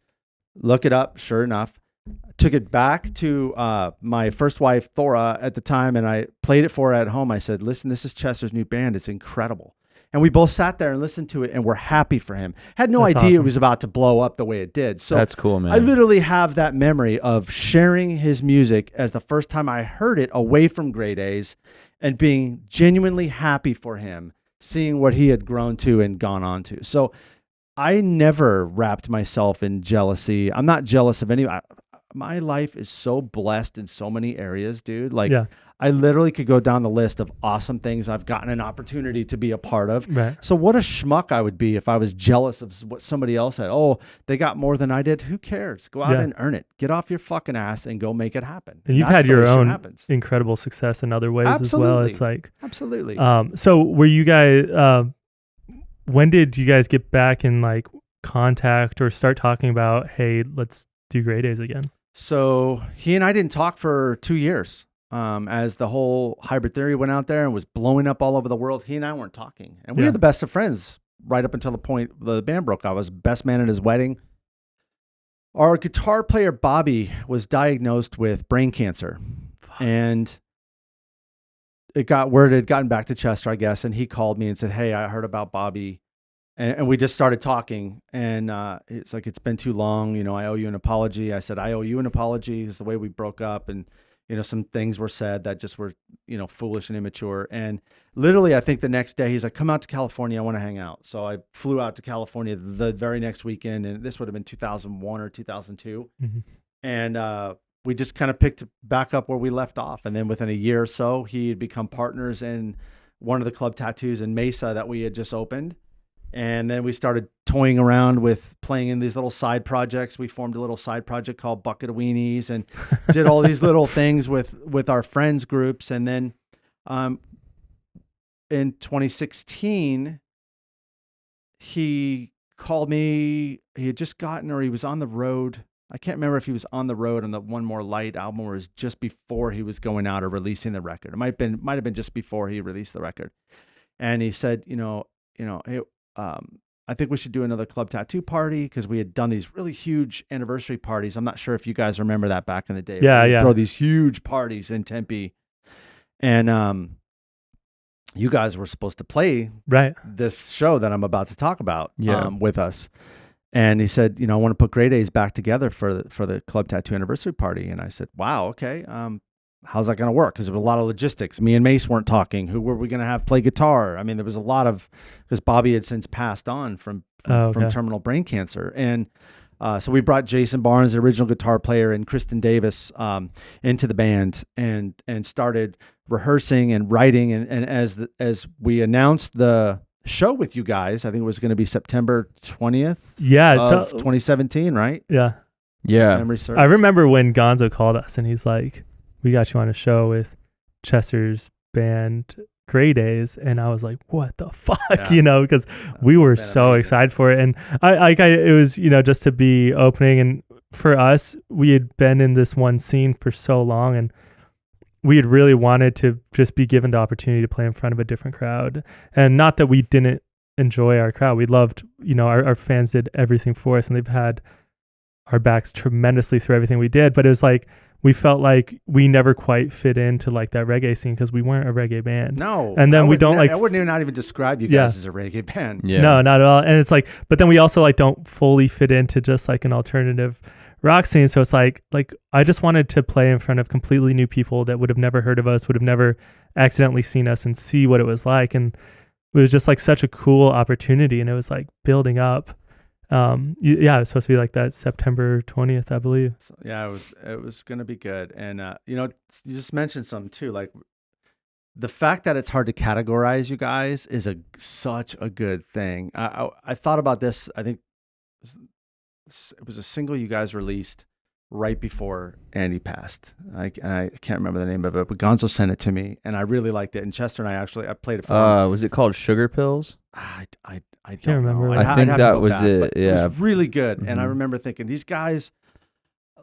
Look it up. Sure enough. Took it back to my first wife, Thora, at the time, and I played it for her at home. I said, listen, this is Chester's new band. It's incredible. And we both sat there and listened to it, and we're happy for him. Had no idea it was about to blow up the way it did. So that's cool, man. I literally have that memory of sharing his music as the first time I heard it away from Grey Daze, and being genuinely happy for him, seeing what he had grown to and gone on to. So I never wrapped myself in jealousy. I'm not jealous of any. My life is so blessed in so many areas, dude. Like I literally could go down the list of awesome things I've gotten an opportunity to be a part of. Right. So what a schmuck I would be if I was jealous of what somebody else had. Oh, they got more than I did. Who cares? Go out and earn it. Get off your fucking ass and go make it happen. And you've had your own incredible success in other ways as well. It's like absolutely. So were you guys? When did you guys get back in like contact or start talking about, hey, let's do Grey Daze again? So he and I didn't talk for 2 years. As the whole hybrid theory went out there and was blowing up all over the world, he and I weren't talking. And we were the best of friends right up until the point the band broke. I was best man at his wedding. Our guitar player, Bobby, was diagnosed with brain cancer. And word had gotten back to Chester, I guess. And he called me and said, hey, I heard about Bobby. And we just started talking. And it's like, it's been too long. You know, I owe you an apology. I said, I owe you an apology. It's the way we broke up. And you know, some things were said that just were, you know, foolish and immature. And literally, I think the next day he's like, come out to California. I want to hang out. So I flew out to California the very next weekend. And this would have been 2001 or 2002. Mm-hmm. And we just kind of picked back up where we left off. And then within a year or so, he had become partners in one of the club tattoos in Mesa that we had just opened. And then we started toying around with playing in these little side projects. We formed a little side project called Bucket of Weenies and did all these little things with our friends groups. And then in 2016, he called me. He had just gotten, or he was on the road. I can't remember if he was on the road on the One More Light album or it was just before he was going out or releasing the record. It might have been just before he released the record. And he said, hey, I think we should do another club tattoo party because we had done these really huge anniversary parties. I'm not sure if you guys remember that back in the day. Yeah. Throw these huge parties in Tempe. And you guys were supposed to play this show that I'm about to talk about with us. And he said, I want to put Grey Daze back together for the club tattoo anniversary party. And I said, wow, okay. How's that going to work? Because there was a lot of logistics. Me and Mace weren't talking. Who were we going to have play guitar? I mean, there was a lot of, because Bobby had since passed on from terminal brain cancer. And so we brought Jason Barnes, the original guitar player, and Kristen Davis into the band and started rehearsing and writing. And as we announced the show with you guys, I think it was going to be September 20th of 2017, right? Yeah. Memory serves. I remember when Gonzo called us and he's like, we got you on a show with Chester's band Grey Daze, and I was like, what the fuck? Because we were so excited for it. And it was, just to be opening, and for us, we had been in this one scene for so long, and we had really wanted to just be given the opportunity to play in front of a different crowd. And not that we didn't enjoy our crowd. We loved, our fans did everything for us, and they've had our backs tremendously through everything we did. But it was like, we felt like we never quite fit into like that reggae scene because we weren't a reggae band. No. And then I wouldn't even describe you guys as a reggae band. Yeah. No, not at all. And it's like, but then we also like don't fully fit into just like an alternative rock scene. So it's like I just wanted to play in front of completely new people that would have never heard of us, would have never accidentally seen us, and see what it was like. And it was just like such a cool opportunity, and it was like building up. It was supposed to be like that September 20th, I believe. So, it was going to be good. And, you just mentioned something too, like the fact that it's hard to categorize you guys is such a good thing. I thought about this. I think it was a single you guys released right before Andy passed. I can't remember the name of it, but Gonzo sent it to me and I really liked it. And Chester and I played it for him. Was it called Sugar Pills? I don't remember. I think that was it. Yeah. It was really good. Mm-hmm. And I remember thinking, these guys,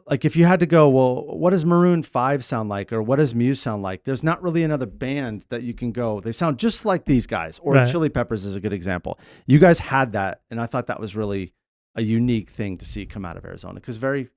like if you had to go, well, what does Maroon 5 sound like? Or what does Muse sound like? There's not really another band that you can go, they sound just like these guys. Or Chili Peppers is a good example. You guys had that. And I thought that was really a unique thing to see come out of Arizona. Because very,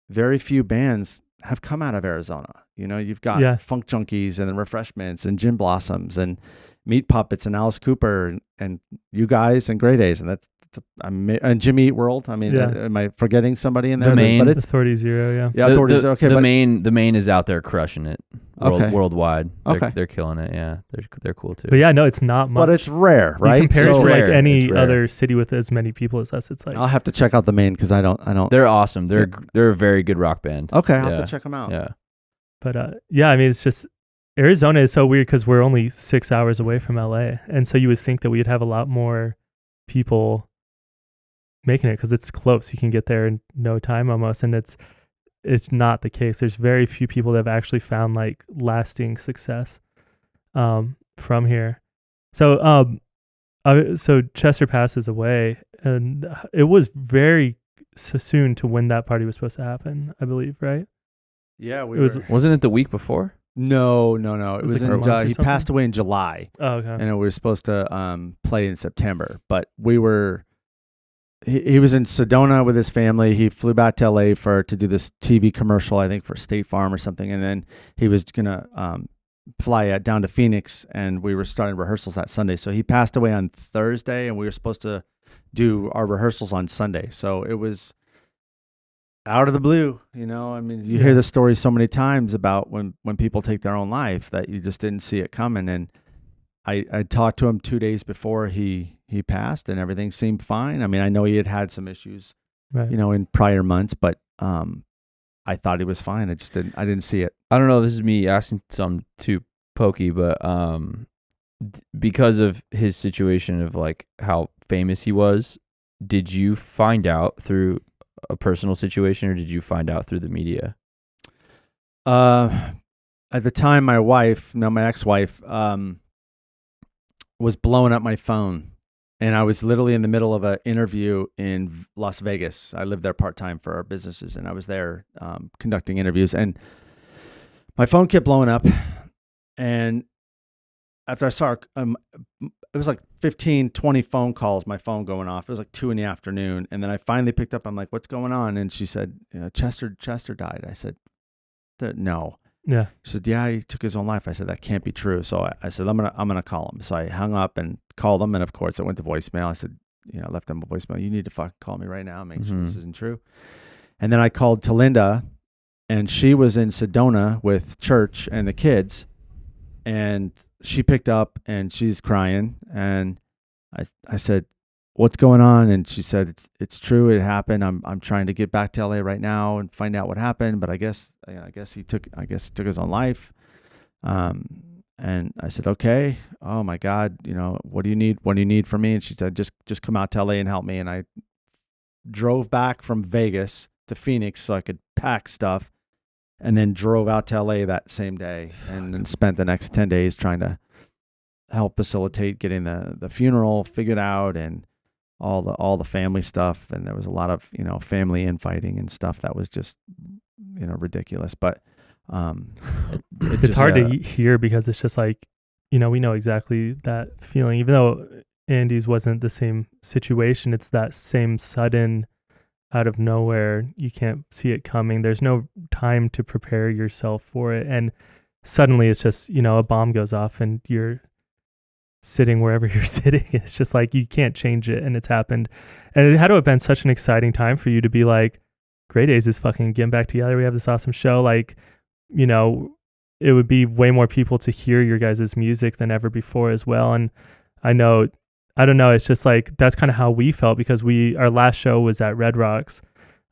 very few bands have come out of Arizona. You've got Funk Junkies and the Refreshments and Gin Blossoms and Meat Puppets and Alice Cooper and you guys and Grey Daze, and Jimmy Eat World. I mean, am I forgetting somebody in there? The Main, but it's Authority Zero, Authority Zero. Okay, the main is out there crushing it worldwide. They're killing it. Yeah, they're cool too. But no, it's not much. But it's rare, right? Compared to like any other city with as many people as us, it's like I'll have to check out the Main because I don't. They're awesome. They're a very good rock band. Okay, I'll have to check them out. Yeah, but I mean, it's just Arizona is so weird because we're only 6 hours away from LA. And so you would think that we'd have a lot more people making it because it's close. You can get there in no time almost. And it's not the case. There's very few people that have actually found like lasting success from here. So so Chester passes away, and it was very soon to when that party was supposed to happen, I believe, right? Yeah, Wasn't it the week before? No. It was like in he passed away in July. Oh, okay. And we were supposed to play in September, but he was in Sedona with his family. He flew back to LA to do this TV commercial, I think for State Farm or something, and then he was gonna fly down to Phoenix, and we were starting rehearsals that Sunday. So he passed away on Thursday, and we were supposed to do our rehearsals on Sunday. So it was out of the blue, you know. I mean, you hear the story so many times about when people take their own life that you just didn't see it coming. And I talked to him 2 days before he passed, and everything seemed fine. I mean, I know he had some issues, right, you know, in prior months, but I thought he was fine. I didn't see it. I don't know. This is me asking some too pokey, but because of his situation of like how famous he was, did you find out through a personal situation, or did you find out through the media? At the time, my ex-wife, was blowing up my phone, and I was literally in the middle of an interview in Las Vegas. I lived there part-time for our businesses, and I was there conducting interviews, and my phone kept blowing up. And after I saw it was like 15, 20 phone calls, my phone going off. It was like 2 PM. And then I finally picked up. I'm like, what's going on? And she said, Chester died. I said, no. Yeah. She said, yeah, he took his own life. I said, that can't be true. So I said, I'm gonna call him. So I hung up and called him. And of course it went to voicemail. I said, I left him a voicemail. You need to fucking call me right now. Make sure this isn't true. And then I called to Linda, and she was in Sedona with church and the kids. And she picked up, and she's crying. And I said, what's going on? And she said, it's true. It happened. I'm trying to get back to LA right now and find out what happened. But I guess he took his own life. And I said, okay. Oh my God. What do you need? What do you need from me? And she said, just come out to LA and help me. And I drove back from Vegas to Phoenix so I could pack stuff, and then drove out to LA that same day, and then spent the next 10 days trying to help facilitate getting the funeral figured out and all the family stuff. And there was a lot of, family infighting and stuff that was just, ridiculous. But it's hard to hear because it's just like, we know exactly that feeling, even though Andy's wasn't the same situation. It's that same sudden, out of nowhere, you can't see it coming. There's no time to prepare yourself for it. And suddenly it's just, a bomb goes off and you're sitting wherever you're sitting. It's just like, you can't change it, and it's happened. And it had to have been such an exciting time for you to be like, Grey Daze is fucking getting back together. We have this awesome show. Like, it would be way more people to hear your guys' music than ever before as well. And I don't know. It's just like, that's kind of how we felt, because our last show was at Red Rocks.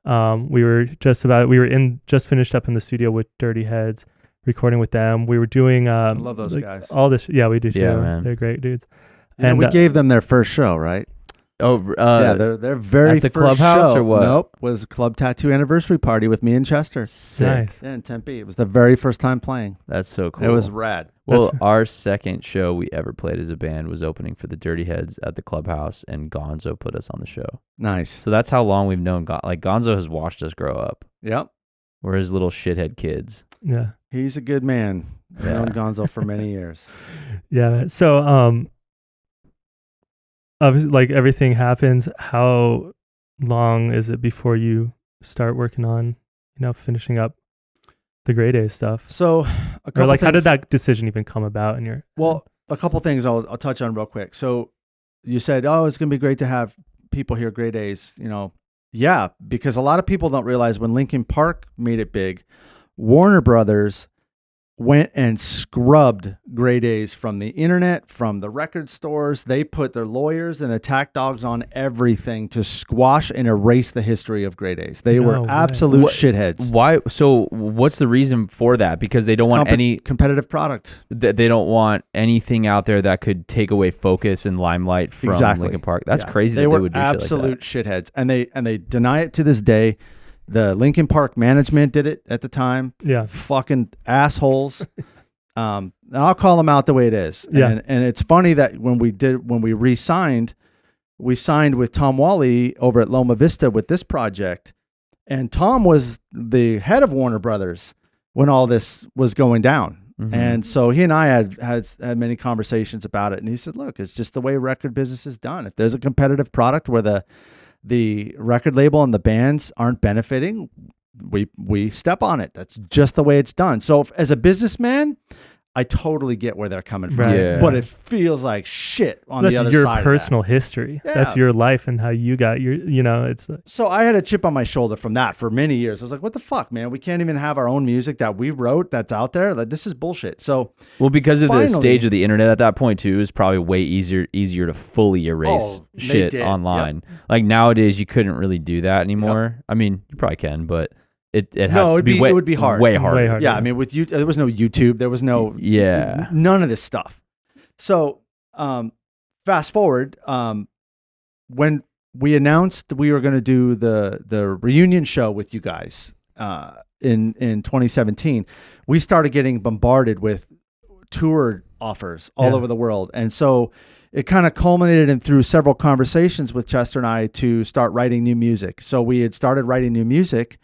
We were just finished up in the studio with Dirty Heads, recording with them. We were doing, I love those guys. All this. Yeah, we do too. Yeah, man. They're great dudes. And we gave them their first show, right? Oh, yeah, their very at the first clubhouse show, or what? Nope, was a Club Tattoo anniversary party with me and Chester. Sick. Nice. Yeah, in Tempe. It was the very first time playing. That's so cool. It was rad. Well, our second show we ever played as a band was opening for the Dirty Heads at the clubhouse, and Gonzo put us on the show. Nice. So that's how long we've known Gonzo has watched us grow up. Yep. We're his little shithead kids. Yeah. He's a good man. I've known Gonzo for many years. Yeah. So, obviously, like, everything happens. How long is it before you start working on, finishing up the Grey Daze stuff? So, how did that decision even come about in your? Well, a couple things I'll touch on real quick. So, you said, "Oh, it's going to be great to have people hear Grey Daze." Yeah, because a lot of people don't realize when Linkin Park made it big, Warner Brothers went and scrubbed Grey Daze from the internet, from the record stores. They put their lawyers and attack dogs on everything to squash and erase the history of Grey Daze. They were absolute shitheads. Why? So what's the reason for that? Because they don't want any competitive product. They don't want anything out there that could take away focus and limelight from Linkin Park. That's crazy. They were absolute shitheads, and they deny it to this day. The Linkin Park management did it at the time. Yeah. Fucking assholes. I'll call them out the way it is. Yeah. And it's funny that when we re-signed, we signed with Tom Wally over at Loma Vista with this project. And Tom was the head of Warner Brothers when all this was going down. Mm-hmm. And so he and I had many conversations about it. And he said, look, it's just the way record business is done. If there's a competitive product where the record label and the bands aren't benefiting, we step on it. That's just the way it's done. So as a businessman, I totally get where they're coming from. Right. Yeah. But it feels like shit on the other side. That's your personal history. Yeah. That's your life and how you got your, it's. So I had a chip on my shoulder from that for many years. I was like, what the fuck, man? We can't even have our own music that we wrote that's out there. Like, this is bullshit. So, well, because of the stage of the internet at that point too, is probably way easier to fully erase shit online. Yep. Like nowadays, you couldn't really do that anymore. Yep. I mean, you probably can, but it has to be it would be hard. Way harder. Yeah, I mean, with you, there was no YouTube. There was no none of this stuff. So fast forward, when we announced we were going to do the reunion show with you guys in 2017, we started getting bombarded with tour offers all over the world, and so it kind of culminated in through several conversations with Chester and I to start writing new music. So we had started writing new music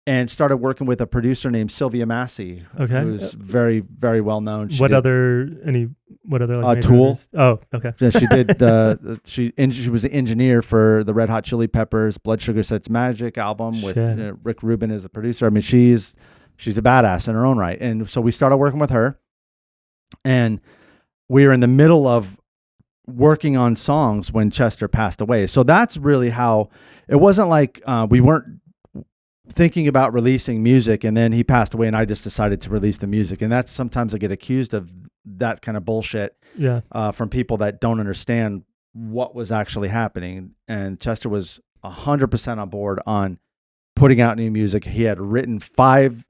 and started working with a producer named Sylvia Massey, who's very, very well known. What other like Tool? Artists? Oh, okay. Yeah, she did she was the engineer for the Red Hot Chili Peppers Blood Sugar Sex Magic album with Rick Rubin as a producer. I mean, she's a badass in her own right. And so we started working with her, and we were in the middle of working on songs when Chester passed away. So that's really how it wasn't like we weren't thinking about releasing music and then he passed away and I just decided to release the music. And that's sometimes I get accused of that kind of bullshit from people that don't understand what was actually happening. And Chester was 100% on board on putting out new music. He had written five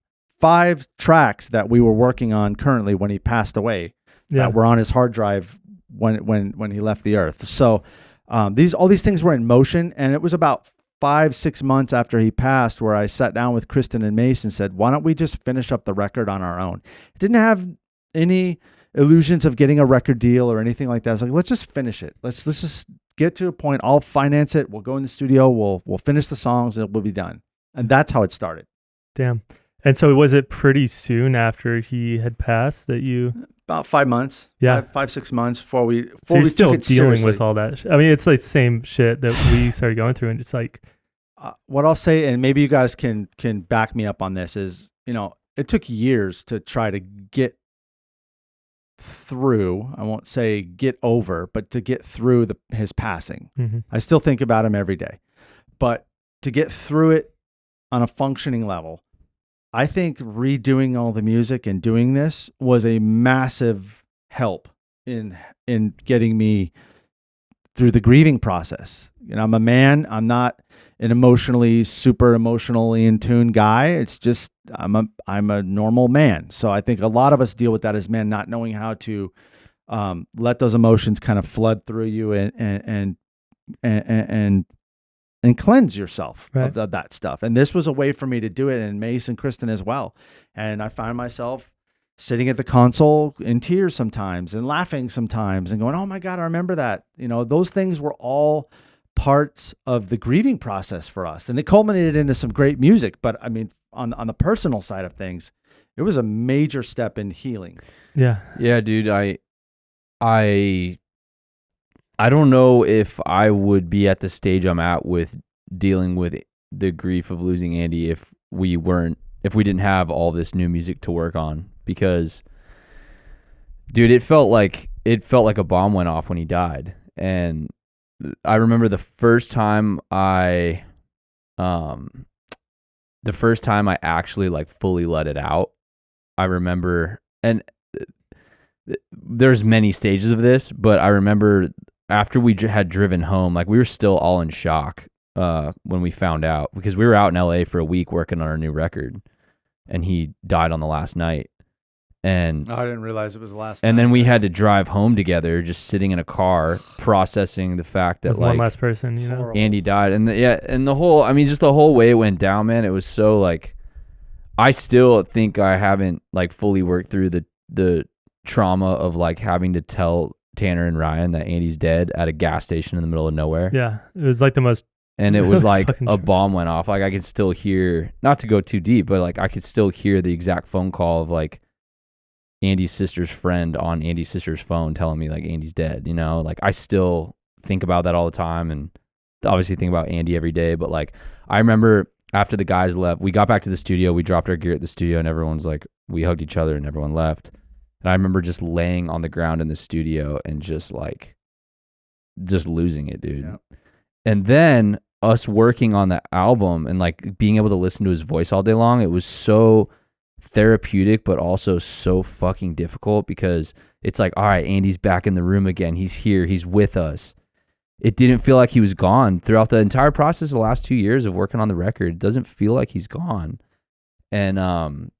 tracks that we were working on currently when he passed away that were on his hard drive when he left the earth. So all these things were in motion, and it was about 5-6 months after he passed where I sat down with Kristen and Mace and said, why don't we just finish up the record on our own? Didn't have any illusions of getting a record deal or anything like that. I was like, let's just finish it. Let's just get to a point. I'll finance it. We'll go in the studio. We'll finish the songs and we'll be done. And that's how it started. Damn. And so was it pretty soon after he had passed that you... About 5 months. Yeah. 5-6 months before we so you're we still took it dealing seriously. with all that. I mean, it's like the same shit that we started going through, and it's like... what I'll say, and maybe you guys can back me up on this, is, it took years to try to get through. I won't say get over, but to get through his passing. Mm-hmm. I still think about him every day. But to get through it on a functioning level, I think redoing all the music and doing this was a massive help in getting me through the grieving process. I'm a man. I'm not an super emotionally in tune guy. It's just I'm a normal man. So I think a lot of us deal with that as men, not knowing how to let those emotions kind of flood through you and cleanse yourself of that stuff. And this was a way for me to do it, and Mace and Kristen as well. And I find myself sitting at the console in tears sometimes and laughing sometimes and going, oh my God, I remember that. Those things were all parts of the grieving process for us. And it culminated into some great music. But I mean, on the personal side of things, it was a major step in healing. Yeah. Yeah, dude. I don't know if I would be at the stage I'm at with dealing with the grief of losing Andy if we didn't have all this new music to work on, because dude, it felt like a bomb went off when he died. And I remember the first time I actually like fully let it out, I remember, and there's many stages of this, but I remember after we had driven home, like we were still all in shock when we found out, because we were out in LA for a week working on our new record, and he died on the last night. And I didn't realize it was the last. And then we had to drive home together, just sitting in a car, processing the fact that with like one last person, you know, Andy died, and the whole, I mean, just the whole way it went down, man. It was so like, I still think I haven't like fully worked through the trauma of like having to tell Tanner and Ryan that Andy's dead at a gas station in the middle of nowhere. Yeah, it was like the most. And it was like a bomb went off. Like I could still hear, not to go too deep, but like I could still hear the exact phone call of like Andy's sister's friend on Andy's sister's phone telling me like Andy's dead, you know? Like I still think about that all the time, and obviously think about Andy every day. But like I remember after the guys left, we got back to the studio, we dropped our gear at the studio, and everyone's like, we hugged each other and everyone left. And I remember just laying on the ground in the studio and just losing it, dude. Yep. And then us working on the album and like being able to listen to his voice all day long, it was so therapeutic, but also so fucking difficult, because it's like, all right, Andy's back in the room again. He's here. He's with us. It didn't feel like he was gone throughout the entire process of the last 2 years of working on the record. It doesn't feel like he's gone. And,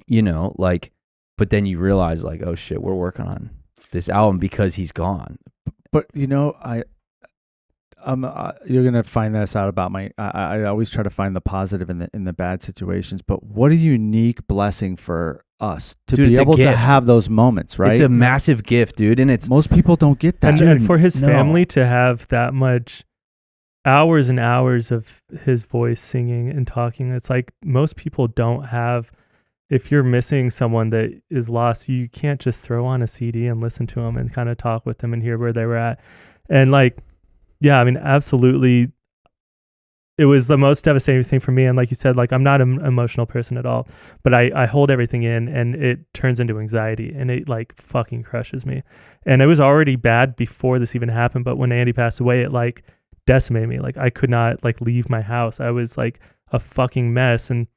you know, like, but then you realize like, oh shit, we're working on this album because he's gone. But you know, you're gonna find this out about my. I always try to find the positive in the bad situations. But what a unique blessing for us to be able to have those moments, right? It's a massive gift, dude, and it's most people don't get that. And for his family to have that much hours and hours of his voice singing and talking, it's like most people don't have. If you're missing someone that is lost, you can't just throw on a CD and listen to them and kind of talk with them and hear where they were at. And like, yeah, I mean, absolutely. It was the most devastating thing for me. And like you said, like, I'm not an emotional person at all, but I hold everything in, and it turns into anxiety, and it like fucking crushes me. And it was already bad before this even happened. But when Andy passed away, it like decimated me. Like I could not like leave my house. I was like a fucking mess. And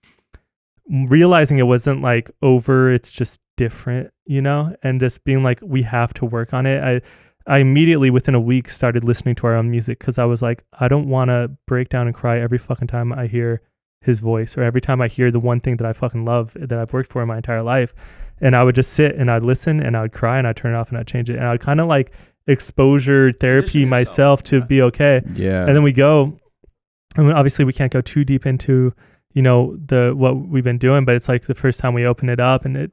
realizing it wasn't like over, it's just different, you know, and just being like, we have to work on it. I immediately within a week started listening to our own music, because I was like, I don't want to break down and cry every fucking time I hear his voice, or every time I hear the one thing that I fucking love that I've worked for my entire life. And I would just sit and I'd listen and I would cry and I'd turn it off and I'd change it, and I would kind of like exposure therapy myself to be okay. Yeah. And then we go, I mean, obviously we can't go too deep into, you know, what we've been doing, but it's like the first time we open it up, and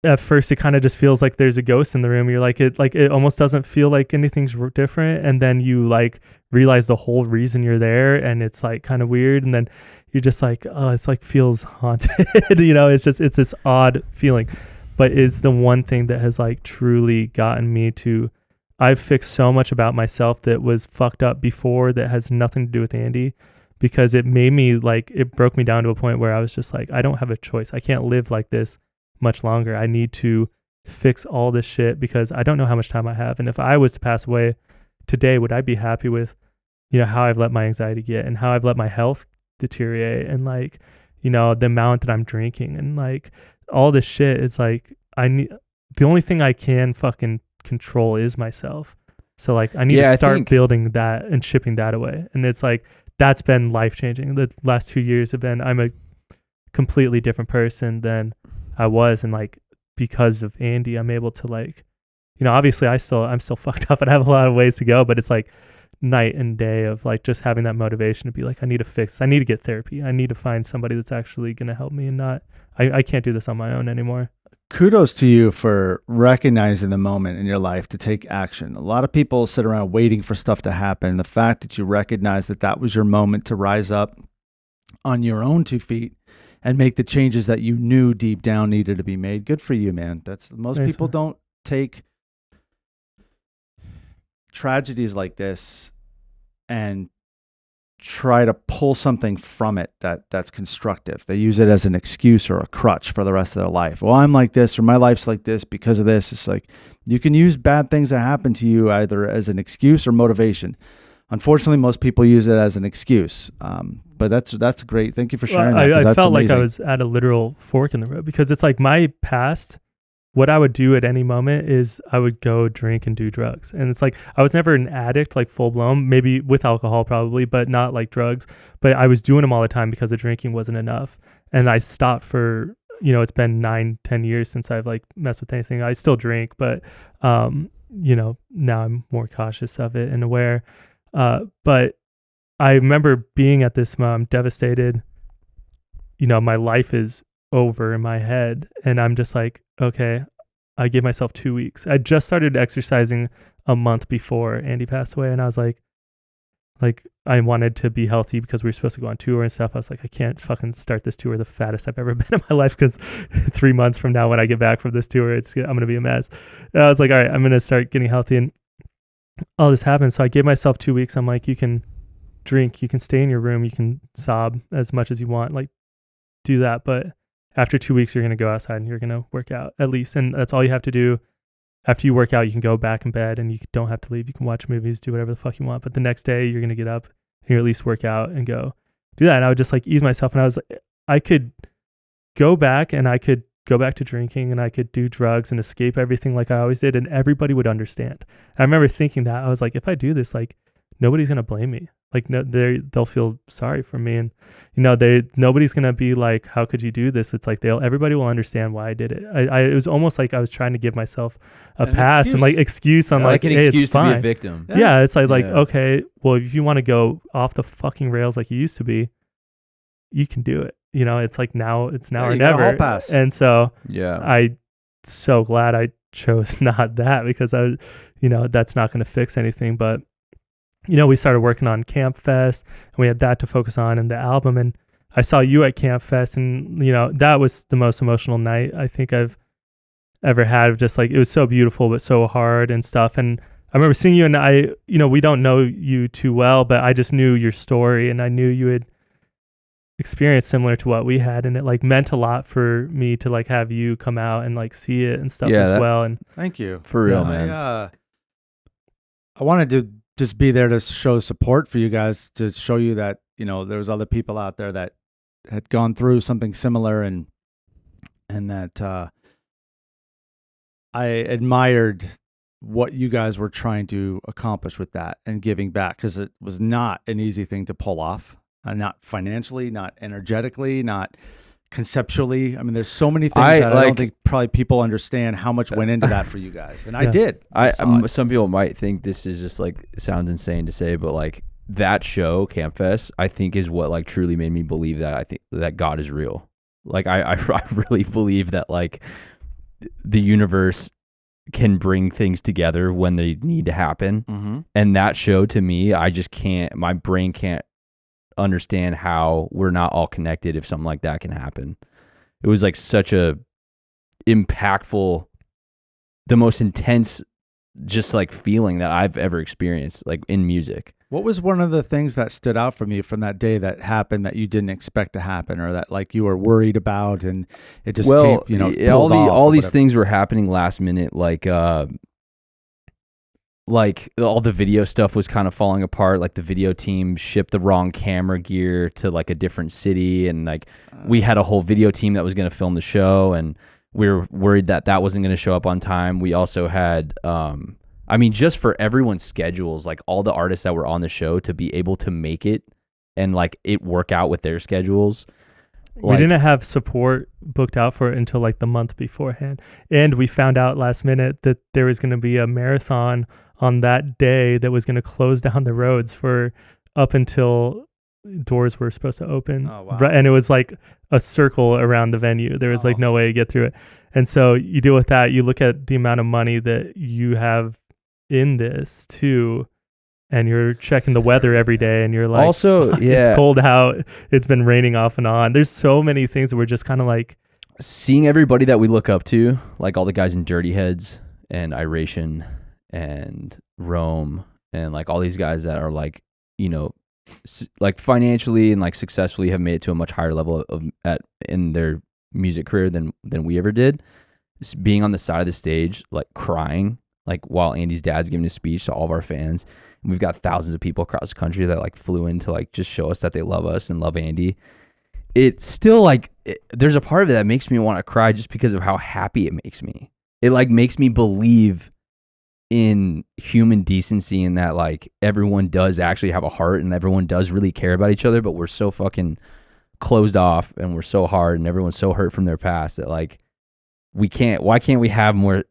at first it kind of just feels like there's a ghost in the room. You're like, it almost doesn't feel like anything's different. And then you like realize the whole reason you're there, and it's like kind of weird. And then you're just like, oh, it's like feels haunted, you know, it's this odd feeling, but it's the one thing that has like truly gotten me to, I've fixed so much about myself that was fucked up before that has nothing to do with Andy. Because it made me like, it broke me down to a point where I was just like, I don't have a choice. I can't live like this much longer. I need to fix all this shit, because I don't know how much time I have. And if I was to pass away today, would I be happy with, you know, how I've let my anxiety get, and how I've let my health deteriorate, and like, you know, the amount that I'm drinking, and like all this shit. It's like, the only thing I can fucking control is myself. So like I need to start building that and shipping that away. And it's like, that's been life-changing. The last 2 years have been, I'm a completely different person than I was. And like, because of Andy, I'm able to like, you know, obviously I'm still fucked up and I have a lot of ways to go, but it's like night and day of like just having that motivation to be like, I need to fix, I need to get therapy. I need to find somebody that's actually going to help me, and not, I can't do this on my own anymore. Kudos to you for recognizing the moment in your life to take action. A lot of people sit around waiting for stuff to happen. The fact that you recognize that was your moment to rise up on your own 2 feet and make the changes that you knew deep down needed to be made. Good for you, man. Most people don't take tragedies like this and try to pull something from it that's constructive. They use it as an excuse or a crutch for the rest of their life. Well, I'm like this, or my life's like this because of this. It's like, you can use bad things that happen to you either as an excuse or motivation. unfortunately, most people use it as an excuse. But that's great. Thank you for sharing that. I That's felt amazing. like I was at a literal fork in the road, because it's like my past, what I would do at any moment is I would go drink and do drugs. And it's like, I was never an addict, like full blown, maybe with alcohol probably, but not like drugs. But I was doing them all the time because the drinking wasn't enough. And I stopped for, it's been 9-10 years since I've like messed with anything. I still drink, but, now I'm more cautious of it and aware. But I remember being at this moment, devastated. My life is over in my head, and I'm just like, okay, I give myself 2 weeks. I just started exercising a month before Andy passed away, and I was like I wanted to be healthy because we were supposed to go on tour and stuff. I was like, I can't fucking start this tour the fattest I've ever been in my life, because 3 months from now when I get back from this tour, I'm gonna be a mess. And I was like, all right, I'm gonna start getting healthy, and all this happened. So I gave myself 2 weeks. I'm like, you can drink, you can stay in your room, you can sob as much as you want, like do that, but after 2 weeks you're going to go outside and you're going to work out at least, and that's all you have to do. After you work out, you can go back in bed and you don't have to leave. You can watch movies, do whatever the fuck you want, but the next day you're going to get up and you at least work out and go do that. And I would just like ease myself, and I was like, I could go back and I could go back to drinking and I could do drugs and escape everything like I always did, and everybody would understand. And I remember thinking that, I was like, if I do this, like nobody's going to blame me. Like, no, they'll feel sorry for me, and nobody's gonna be like, how could you do this? It's like everybody will understand why I did it. It was almost like I was trying to give myself an pass excuse. And like excuse on like an hey, excuse it's to fine. be a victim. Yeah, it's like okay, well, if you want to go off the fucking rails like you used to be, you can do it. It's like now or never. Pass. And so yeah, I'm so glad I chose not that, because that's not going to fix anything. But we started working on Kamp Fest, and we had that to focus on in the album. And I saw you at Kamp Fest, and, that was the most emotional night I think I've ever had. Just like, it was so beautiful, but so hard and stuff. And I remember seeing you, and we don't know you too well, but I just knew your story, and I knew you had experienced similar to what we had. And it like meant a lot for me to like have you come out and like see it and stuff as well. And thank you. For real, man. I wanted to just be there to show support for you guys, to show you that, there was other people out there that had gone through something similar, and that I admired what you guys were trying to accomplish with that and giving back, because it was not an easy thing to pull off, not financially, not energetically, not conceptually. I mean, there's so many things that I don't think probably people understand how much went into that for you guys. And I did. Some people might think this is just like, sounds insane to say, but like that show, Kamp Fest, I think is what like truly made me believe that I think that God is real. Like I really believe that like the universe can bring things together when they need to happen. Mm-hmm. And that show, to me, I just can't, my brain can't understand how we're not all connected if something like that can happen. It was like such a impactful, the most intense just like feeling that I've ever experienced, like in music. What was one of the things that stood out from you from that day that happened that you didn't expect to happen, or that like you were worried about and it just came, all these things were happening last minute, like all the video stuff was kind of falling apart. Like the video team shipped the wrong camera gear to like a different city, and like we had a whole video team that was going to film the show, and we were worried that that wasn't going to show up on time. We also had just for everyone's schedules, like all the artists that were on the show, to be able to make it and like it work out with their schedules. We didn't have support booked out for it until like the month beforehand. And we found out last minute that there was going to be a marathon on that day that was going to close down the roads for up until doors were supposed to open. Oh, wow. And it was like a circle around the venue. There was like no way to get through it. And so you deal with that. You look at the amount of money that you have in this too, and you're checking the weather every day, and you're like, also, it's cold out. It's been raining off and on. There's so many things that we're just kind of like seeing everybody that we look up to, like all the guys in Dirty Heads and Iration and Rome, and like all these guys that are like, like financially and like successfully have made it to a much higher level in their music career than we ever did. Just being on the side of the stage, like crying, like while Andy's dad's giving a speech to all of our fans. And we've got thousands of people across the country that like flew in to like just show us that they love us and love Andy. It's still like, there's a part of it that makes me want to cry just because of how happy it makes me. It like makes me believe in human decency and that like everyone does actually have a heart and everyone does really care about each other, but we're so fucking closed off and we're so hard and everyone's so hurt from their past that like why can't we have more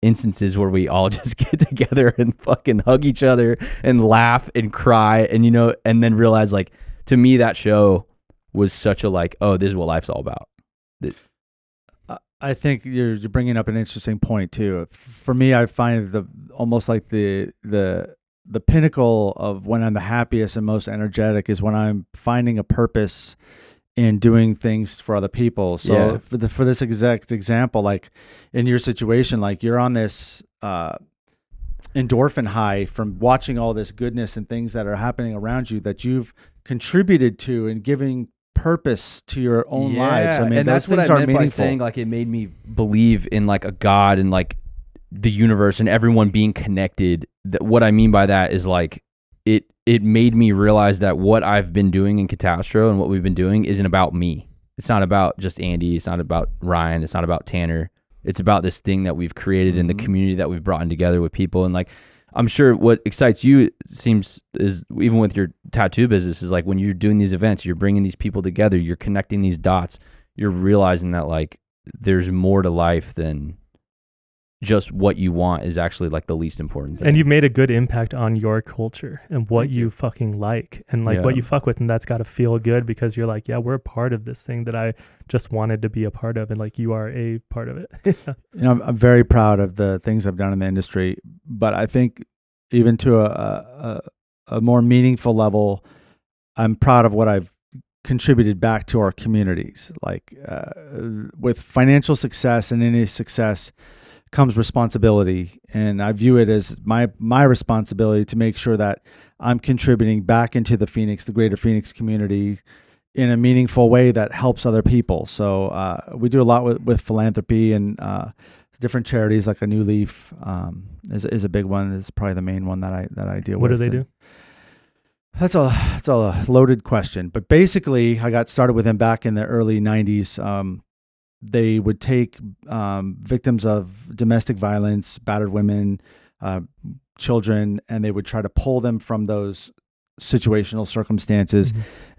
instances where we all just get together and fucking hug each other and laugh and cry and and then realize like, to me that show was such a like, oh, this is what life's all about. I think you're bringing up an interesting point too. For me, I find almost like the pinnacle of when I'm the happiest and most energetic is when I'm finding a purpose in doing things for other people. So for this exact example, like in your situation, like you're on this endorphin high from watching all this goodness and things that are happening around you that you've contributed to and giving purpose to your own lives. I mean, and that's what I meant by saying like it made me believe in like a God and like the universe and everyone being connected. What I mean by that is like it made me realize that what I've been doing in Katastro and what we've been doing isn't about me. It's not about just Andy. It's not about Ryan. It's not about Tanner. It's about this thing that we've created in the community that we've brought in together with people. And like, I'm sure what excites you seems is even with your tattoo business is like when you're doing these events, you're bringing these people together, you're connecting these dots, you're realizing that like there's more to life than just what you want is actually like the least important thing. And you've made a good impact on your culture and what you fucking like and like what you fuck with. And that's got to feel good because you're like, yeah, we're a part of this thing that I just wanted to be a part of. And like, you are a part of it. I'm very proud of the things I've done in the industry, but I think even to a more meaningful level, I'm proud of what I've contributed back to our communities. Like with financial success and any success comes responsibility, and I view it as my responsibility to make sure that I'm contributing back into the greater Phoenix community in a meaningful way that helps other people. So we do a lot with philanthropy and different charities, like a New Leaf is a big one. It's probably the main one that I deal with. What do they do? That's a loaded question, but basically I got started with them back in the early 90s. They would take victims of domestic violence, battered women, children, and they would try to pull them from those situational circumstances,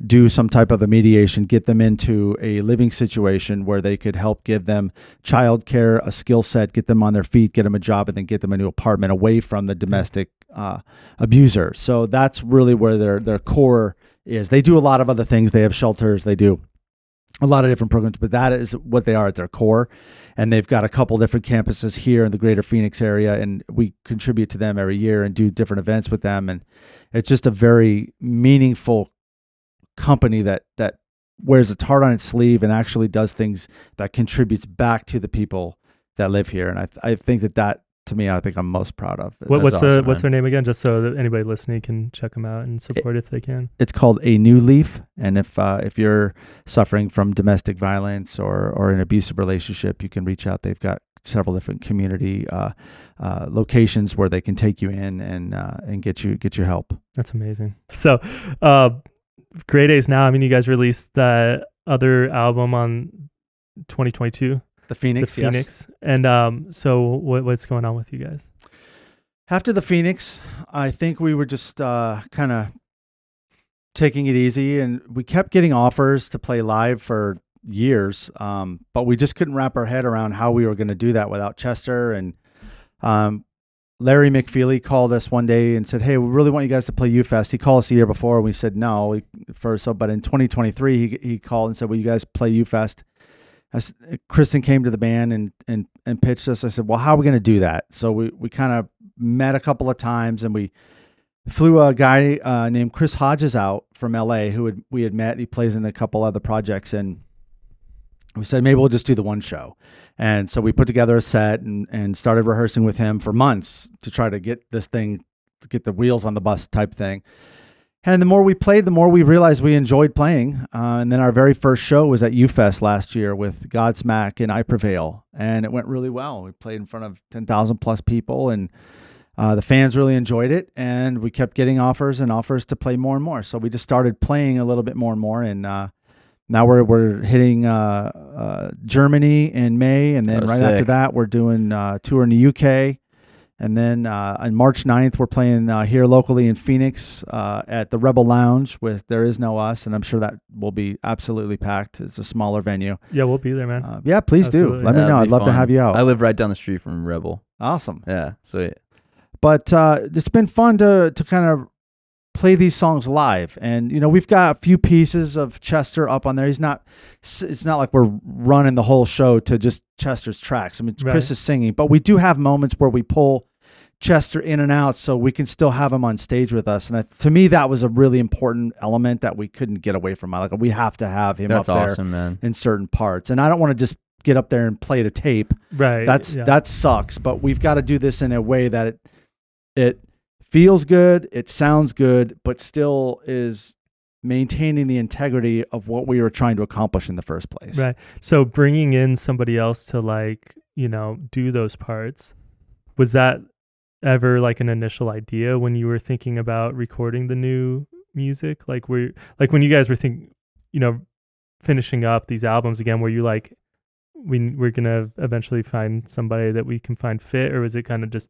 do some type of a mediation, get them into a living situation where they could help give them childcare, a skill set, get them on their feet, get them a job, and then get them a new apartment away from the domestic abuser. So that's really where their core is. They do a lot of other things. They have shelters. They do a lot of different programs, but that is what they are at their core. And they've got a couple different campuses here in the greater Phoenix area, and we contribute to them every year and do different events with them. And it's just a very meaningful company that wears its heart on its sleeve and actually does things that contributes back to the people that live here. And I think that to me, I think I'm most proud of. What's their name again? Just so that anybody listening can check them out and support if they can. It's called A New Leaf. And if you're suffering from domestic violence or an abusive relationship, you can reach out. They've got several different community locations where they can take you in and get you help. That's amazing. So, Grey Daze now. I mean, you guys released that other album on 2022. The Phoenix. Yes. And so what's going on with you guys? After the Phoenix, I think we were just kind of taking it easy, and we kept getting offers to play live for years, but we just couldn't wrap our head around how we were going to do that without Chester. And Larry McFeely called us one day and said, "Hey, we really want you guys to play UFest." He called us the year before, and we said no. But in 2023, he called and said, "Will you guys play UFest?" Kristen came to the band and pitched us. I said, well, how are we going to do that? So we kind of met a couple of times, and we flew a guy named Chris Hodges out from LA we had met. He plays in a couple other projects, and we said, maybe we'll just do the one show. And so we put together a set and started rehearsing with him for months to try to get this thing, to get the wheels on the bus type thing. And the more we played, the more we realized we enjoyed playing. And then our very first show was at UFest last year with Godsmack and I Prevail. And it went really well. We played in front of 10,000 plus people, and the fans really enjoyed it. And we kept getting offers to play more and more. So we just started playing a little bit more and more. And now we're hitting Germany in May. And then after that, we're doing a tour in the UK. And then on March 9th, we're playing here locally in Phoenix at the Rebel Lounge with There Is No Us. And I'm sure that will be absolutely packed. It's a smaller venue. Yeah, we'll be there, man. Yeah, please do. Let me know. I'd love to have you out. I live right down the street from Rebel. Awesome. Yeah, sweet. But it's been fun to kind of play these songs live. And, we've got a few pieces of Chester up on there. It's not like we're running the whole show to just Chester's tracks. I mean, Chris is singing, but we do have moments where we pull Chester in and out so we can still have him on stage with us. And to me, that was a really important element that we couldn't get away from. Like, we have to have him up there awesome, man. In certain parts. And I don't want to just get up there and play the tape. Right. That sucks. But we've got to do this in a way that it feels good, it sounds good, but still is maintaining the integrity of what we were trying to accomplish in the first place. Right. So bringing in somebody else to do those parts, was that ever an initial idea when you were thinking about recording the new music? When you guys were finishing up these albums again, were you we're going to eventually find somebody that we can find fit, or was it kind of just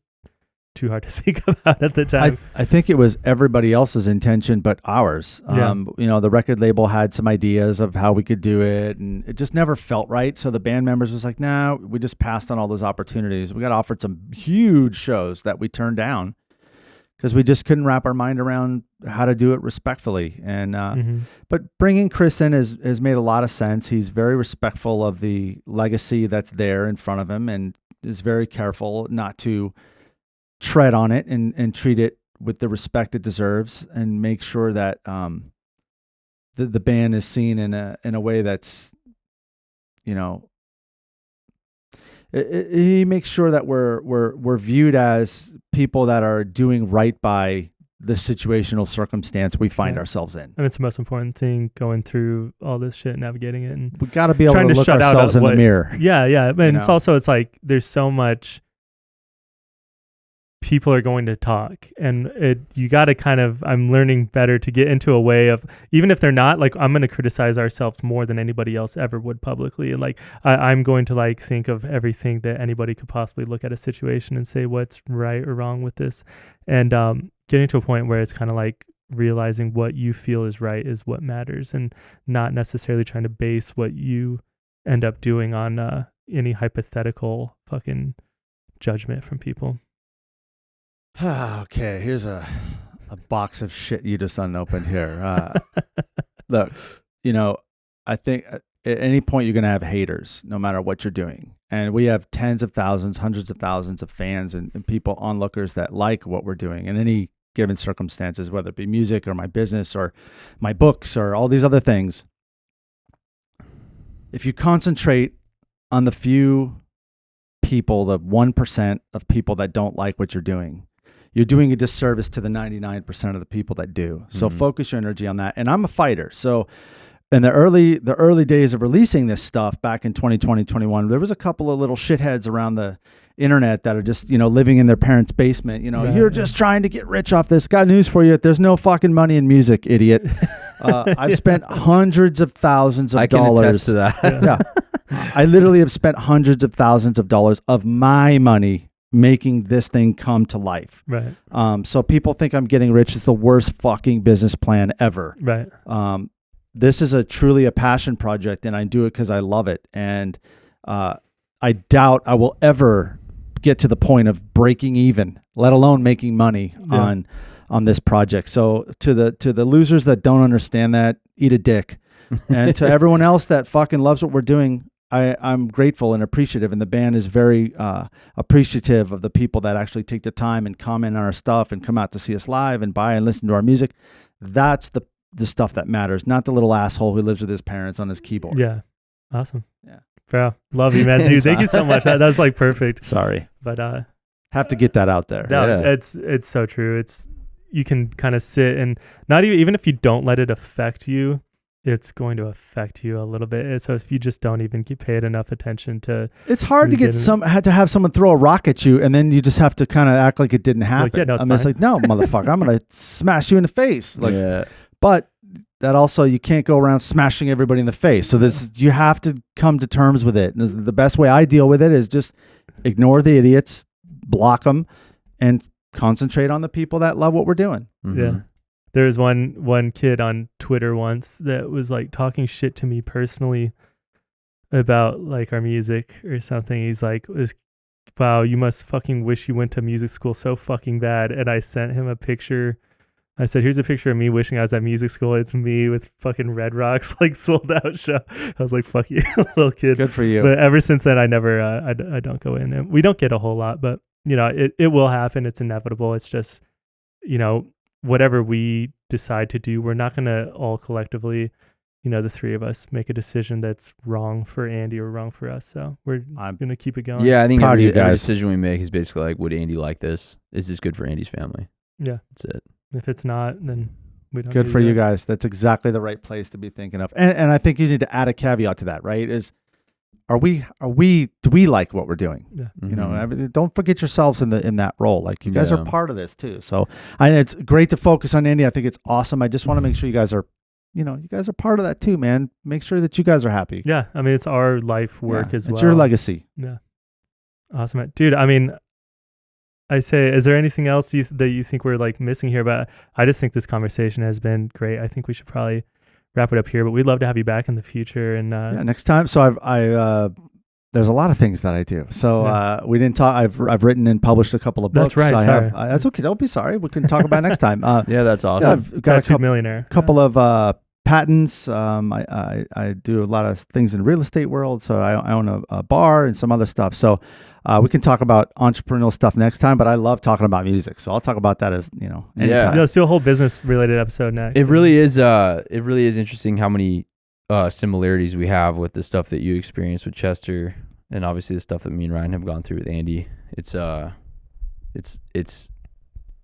too hard to think about at the time? I think it was everybody else's intention but ours. The record label had some ideas of how we could do it, and it just never felt right. So the band members was like, nah, we just passed on all those opportunities. We got offered some huge shows that we turned down because we just couldn't wrap our mind around how to do it respectfully. And but bringing Chris in has made a lot of sense. He's very respectful of the legacy that's there in front of him, and is very careful not to tread on it and treat it with the respect it deserves, and make sure that the band is seen in a way that's, he makes sure that we're viewed as people that are doing right by the situational circumstance we find ourselves in. And it's the most important thing going through all this shit, navigating it. And we got to be able to look ourselves in the mirror. Yeah. And it's also, there's so much people are going to talk, and you got to I'm learning better to get into a way of, even if they're not, I'm going to criticize ourselves more than anybody else ever would publicly. And I'm going to think of everything that anybody could possibly look at a situation and say what's right or wrong with this. And getting to a point where it's kind of realizing what you feel is right is what matters, and not necessarily trying to base what you end up doing on any hypothetical fucking judgment from people. Okay, here's a box of shit you just unopened here. Look, I think at any point you're going to have haters, no matter what you're doing. And we have tens of thousands, hundreds of thousands of fans and people, onlookers that like what we're doing in any given circumstances, whether it be music or my business or my books or all these other things. If you concentrate on the few people, the 1% of people that don't like what you're doing, you're doing a disservice to the 99% of the people that do. So focus your energy on that. And I'm a fighter. So in the early days of releasing this stuff back in 2020, 21, there was a couple of little shitheads around the internet that are just, living in their parents' basement. You're just trying to get rich off this. Got news for you. There's no fucking money in music, idiot. I've spent hundreds of thousands of dollars. I can attest to that. Yeah. I literally have spent hundreds of thousands of dollars of my money making this thing come to life. Right. So people think I'm getting rich. It's the worst fucking business plan ever. Right. This is truly a passion project, and I do it because I love it. And I doubt I will ever get to the point of breaking even, let alone making money on this project. So to the losers that don't understand that, eat a dick. And to everyone else that fucking loves what we're doing, I'm grateful and appreciative, and the band is very appreciative of the people that actually take the time and comment on our stuff and come out to see us live and buy and listen to our music. That's the stuff that matters, not the little asshole who lives with his parents on his keyboard. Yeah. Awesome. Yeah. Bro, love you, man. Dude, thank you so much. That's perfect. Sorry. But have to get that out there. No, it's so true. It's, you can kind of sit and not even if you don't let it affect you, it's going to affect you a little bit. And so if you just don't even pay it enough attention to, it's hard to to have someone throw a rock at you, and then you just have to kind of act like it didn't happen. Like, yeah, no, it's like, no, motherfucker, I'm gonna smash you in the face. Like, but that also, you can't go around smashing everybody in the face. So you have to come to terms with it. And the best way I deal with it is just ignore the idiots, block them, and concentrate on the people that love what we're doing. Mm-hmm. Yeah. There was one kid on Twitter once that was like talking shit to me personally about like our music or something. He's like, wow, you must fucking wish you went to music school so fucking bad. And I sent him a picture. I said, here's a picture of me wishing I was at music school. It's me with fucking Red Rocks, like sold out show. I was like, fuck you, little kid. Good for you. But ever since then, I never, I don't go in. And we don't get a whole lot, but you know, it will happen. It's inevitable. It's just, you know, whatever we decide to do, we're not going to all collectively, you know, the three of us make a decision that's wrong for Andy or wrong for us. So we're going to keep it going. Yeah, I think every decision we make is basically like, would Andy like this? Is this good for Andy's family? Yeah. That's it. If it's not, then we don't. Good for you guys. That's exactly the right place to be thinking of. And I think you need to add a caveat to that, right? Do we like what we're doing? Yeah. You know, don't forget yourselves in that role. Like, you guys are part of this too. So it's great to focus on Andy. I think it's awesome. I just want to make sure you guys are part of that too, man. Make sure that you guys are happy. Yeah. I mean, it's our life work as well. It's your legacy. Yeah. Awesome. Dude, I mean, I say, is there anything else that you think we're like missing here? But I just think this conversation has been great. I think we should probably wrap it up here, but we'd love to have you back in the future. And next time. So there's a lot of things that I do. So we didn't talk. I've written and published a couple of books. That's right. So that's okay. Don't be sorry. We can talk about it next time. Yeah, that's awesome. I've got millionaire. Couple of patents. I do a lot of things in the real estate world. So I own a bar and some other stuff. So we can talk about entrepreneurial stuff next time, but I love talking about music. So I'll talk about that anytime. Yeah, let's do a whole business related episode next. It really is interesting how many similarities we have with the stuff that you experienced with Chester, and obviously the stuff that me and Ryan have gone through with Andy. It's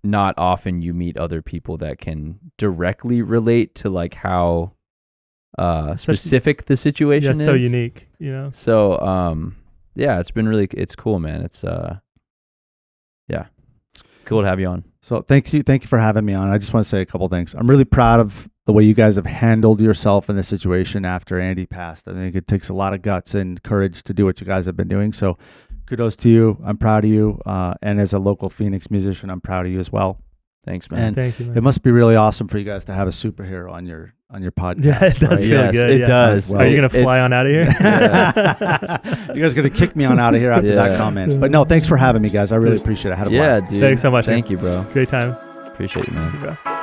not often you meet other people that can directly relate to like how specific the situation is. So unique, you know. So it's been it's cool, man. It's it's cool to have you on. So thank you for having me on. I just want to say a couple things. I'm really proud of the way you guys have handled yourself in this situation after Andy passed. I think it takes a lot of guts and courage to do what you guys have been doing. So kudos to you. I'm proud of you. And as a local Phoenix musician, I'm proud of you as well. Thanks, man. And thank you, man. It must be really awesome for you guys to have a superhero on your podcast. Yeah, it does feel good. It does. Well, are you going to fly on out of here? You guys going to kick me on out of here after that comment. But no, thanks for having me, guys. I really appreciate it. I had a blast. Dude. Thanks so much. Thank you, bro. Great time. Appreciate you, man. Thank you, bro.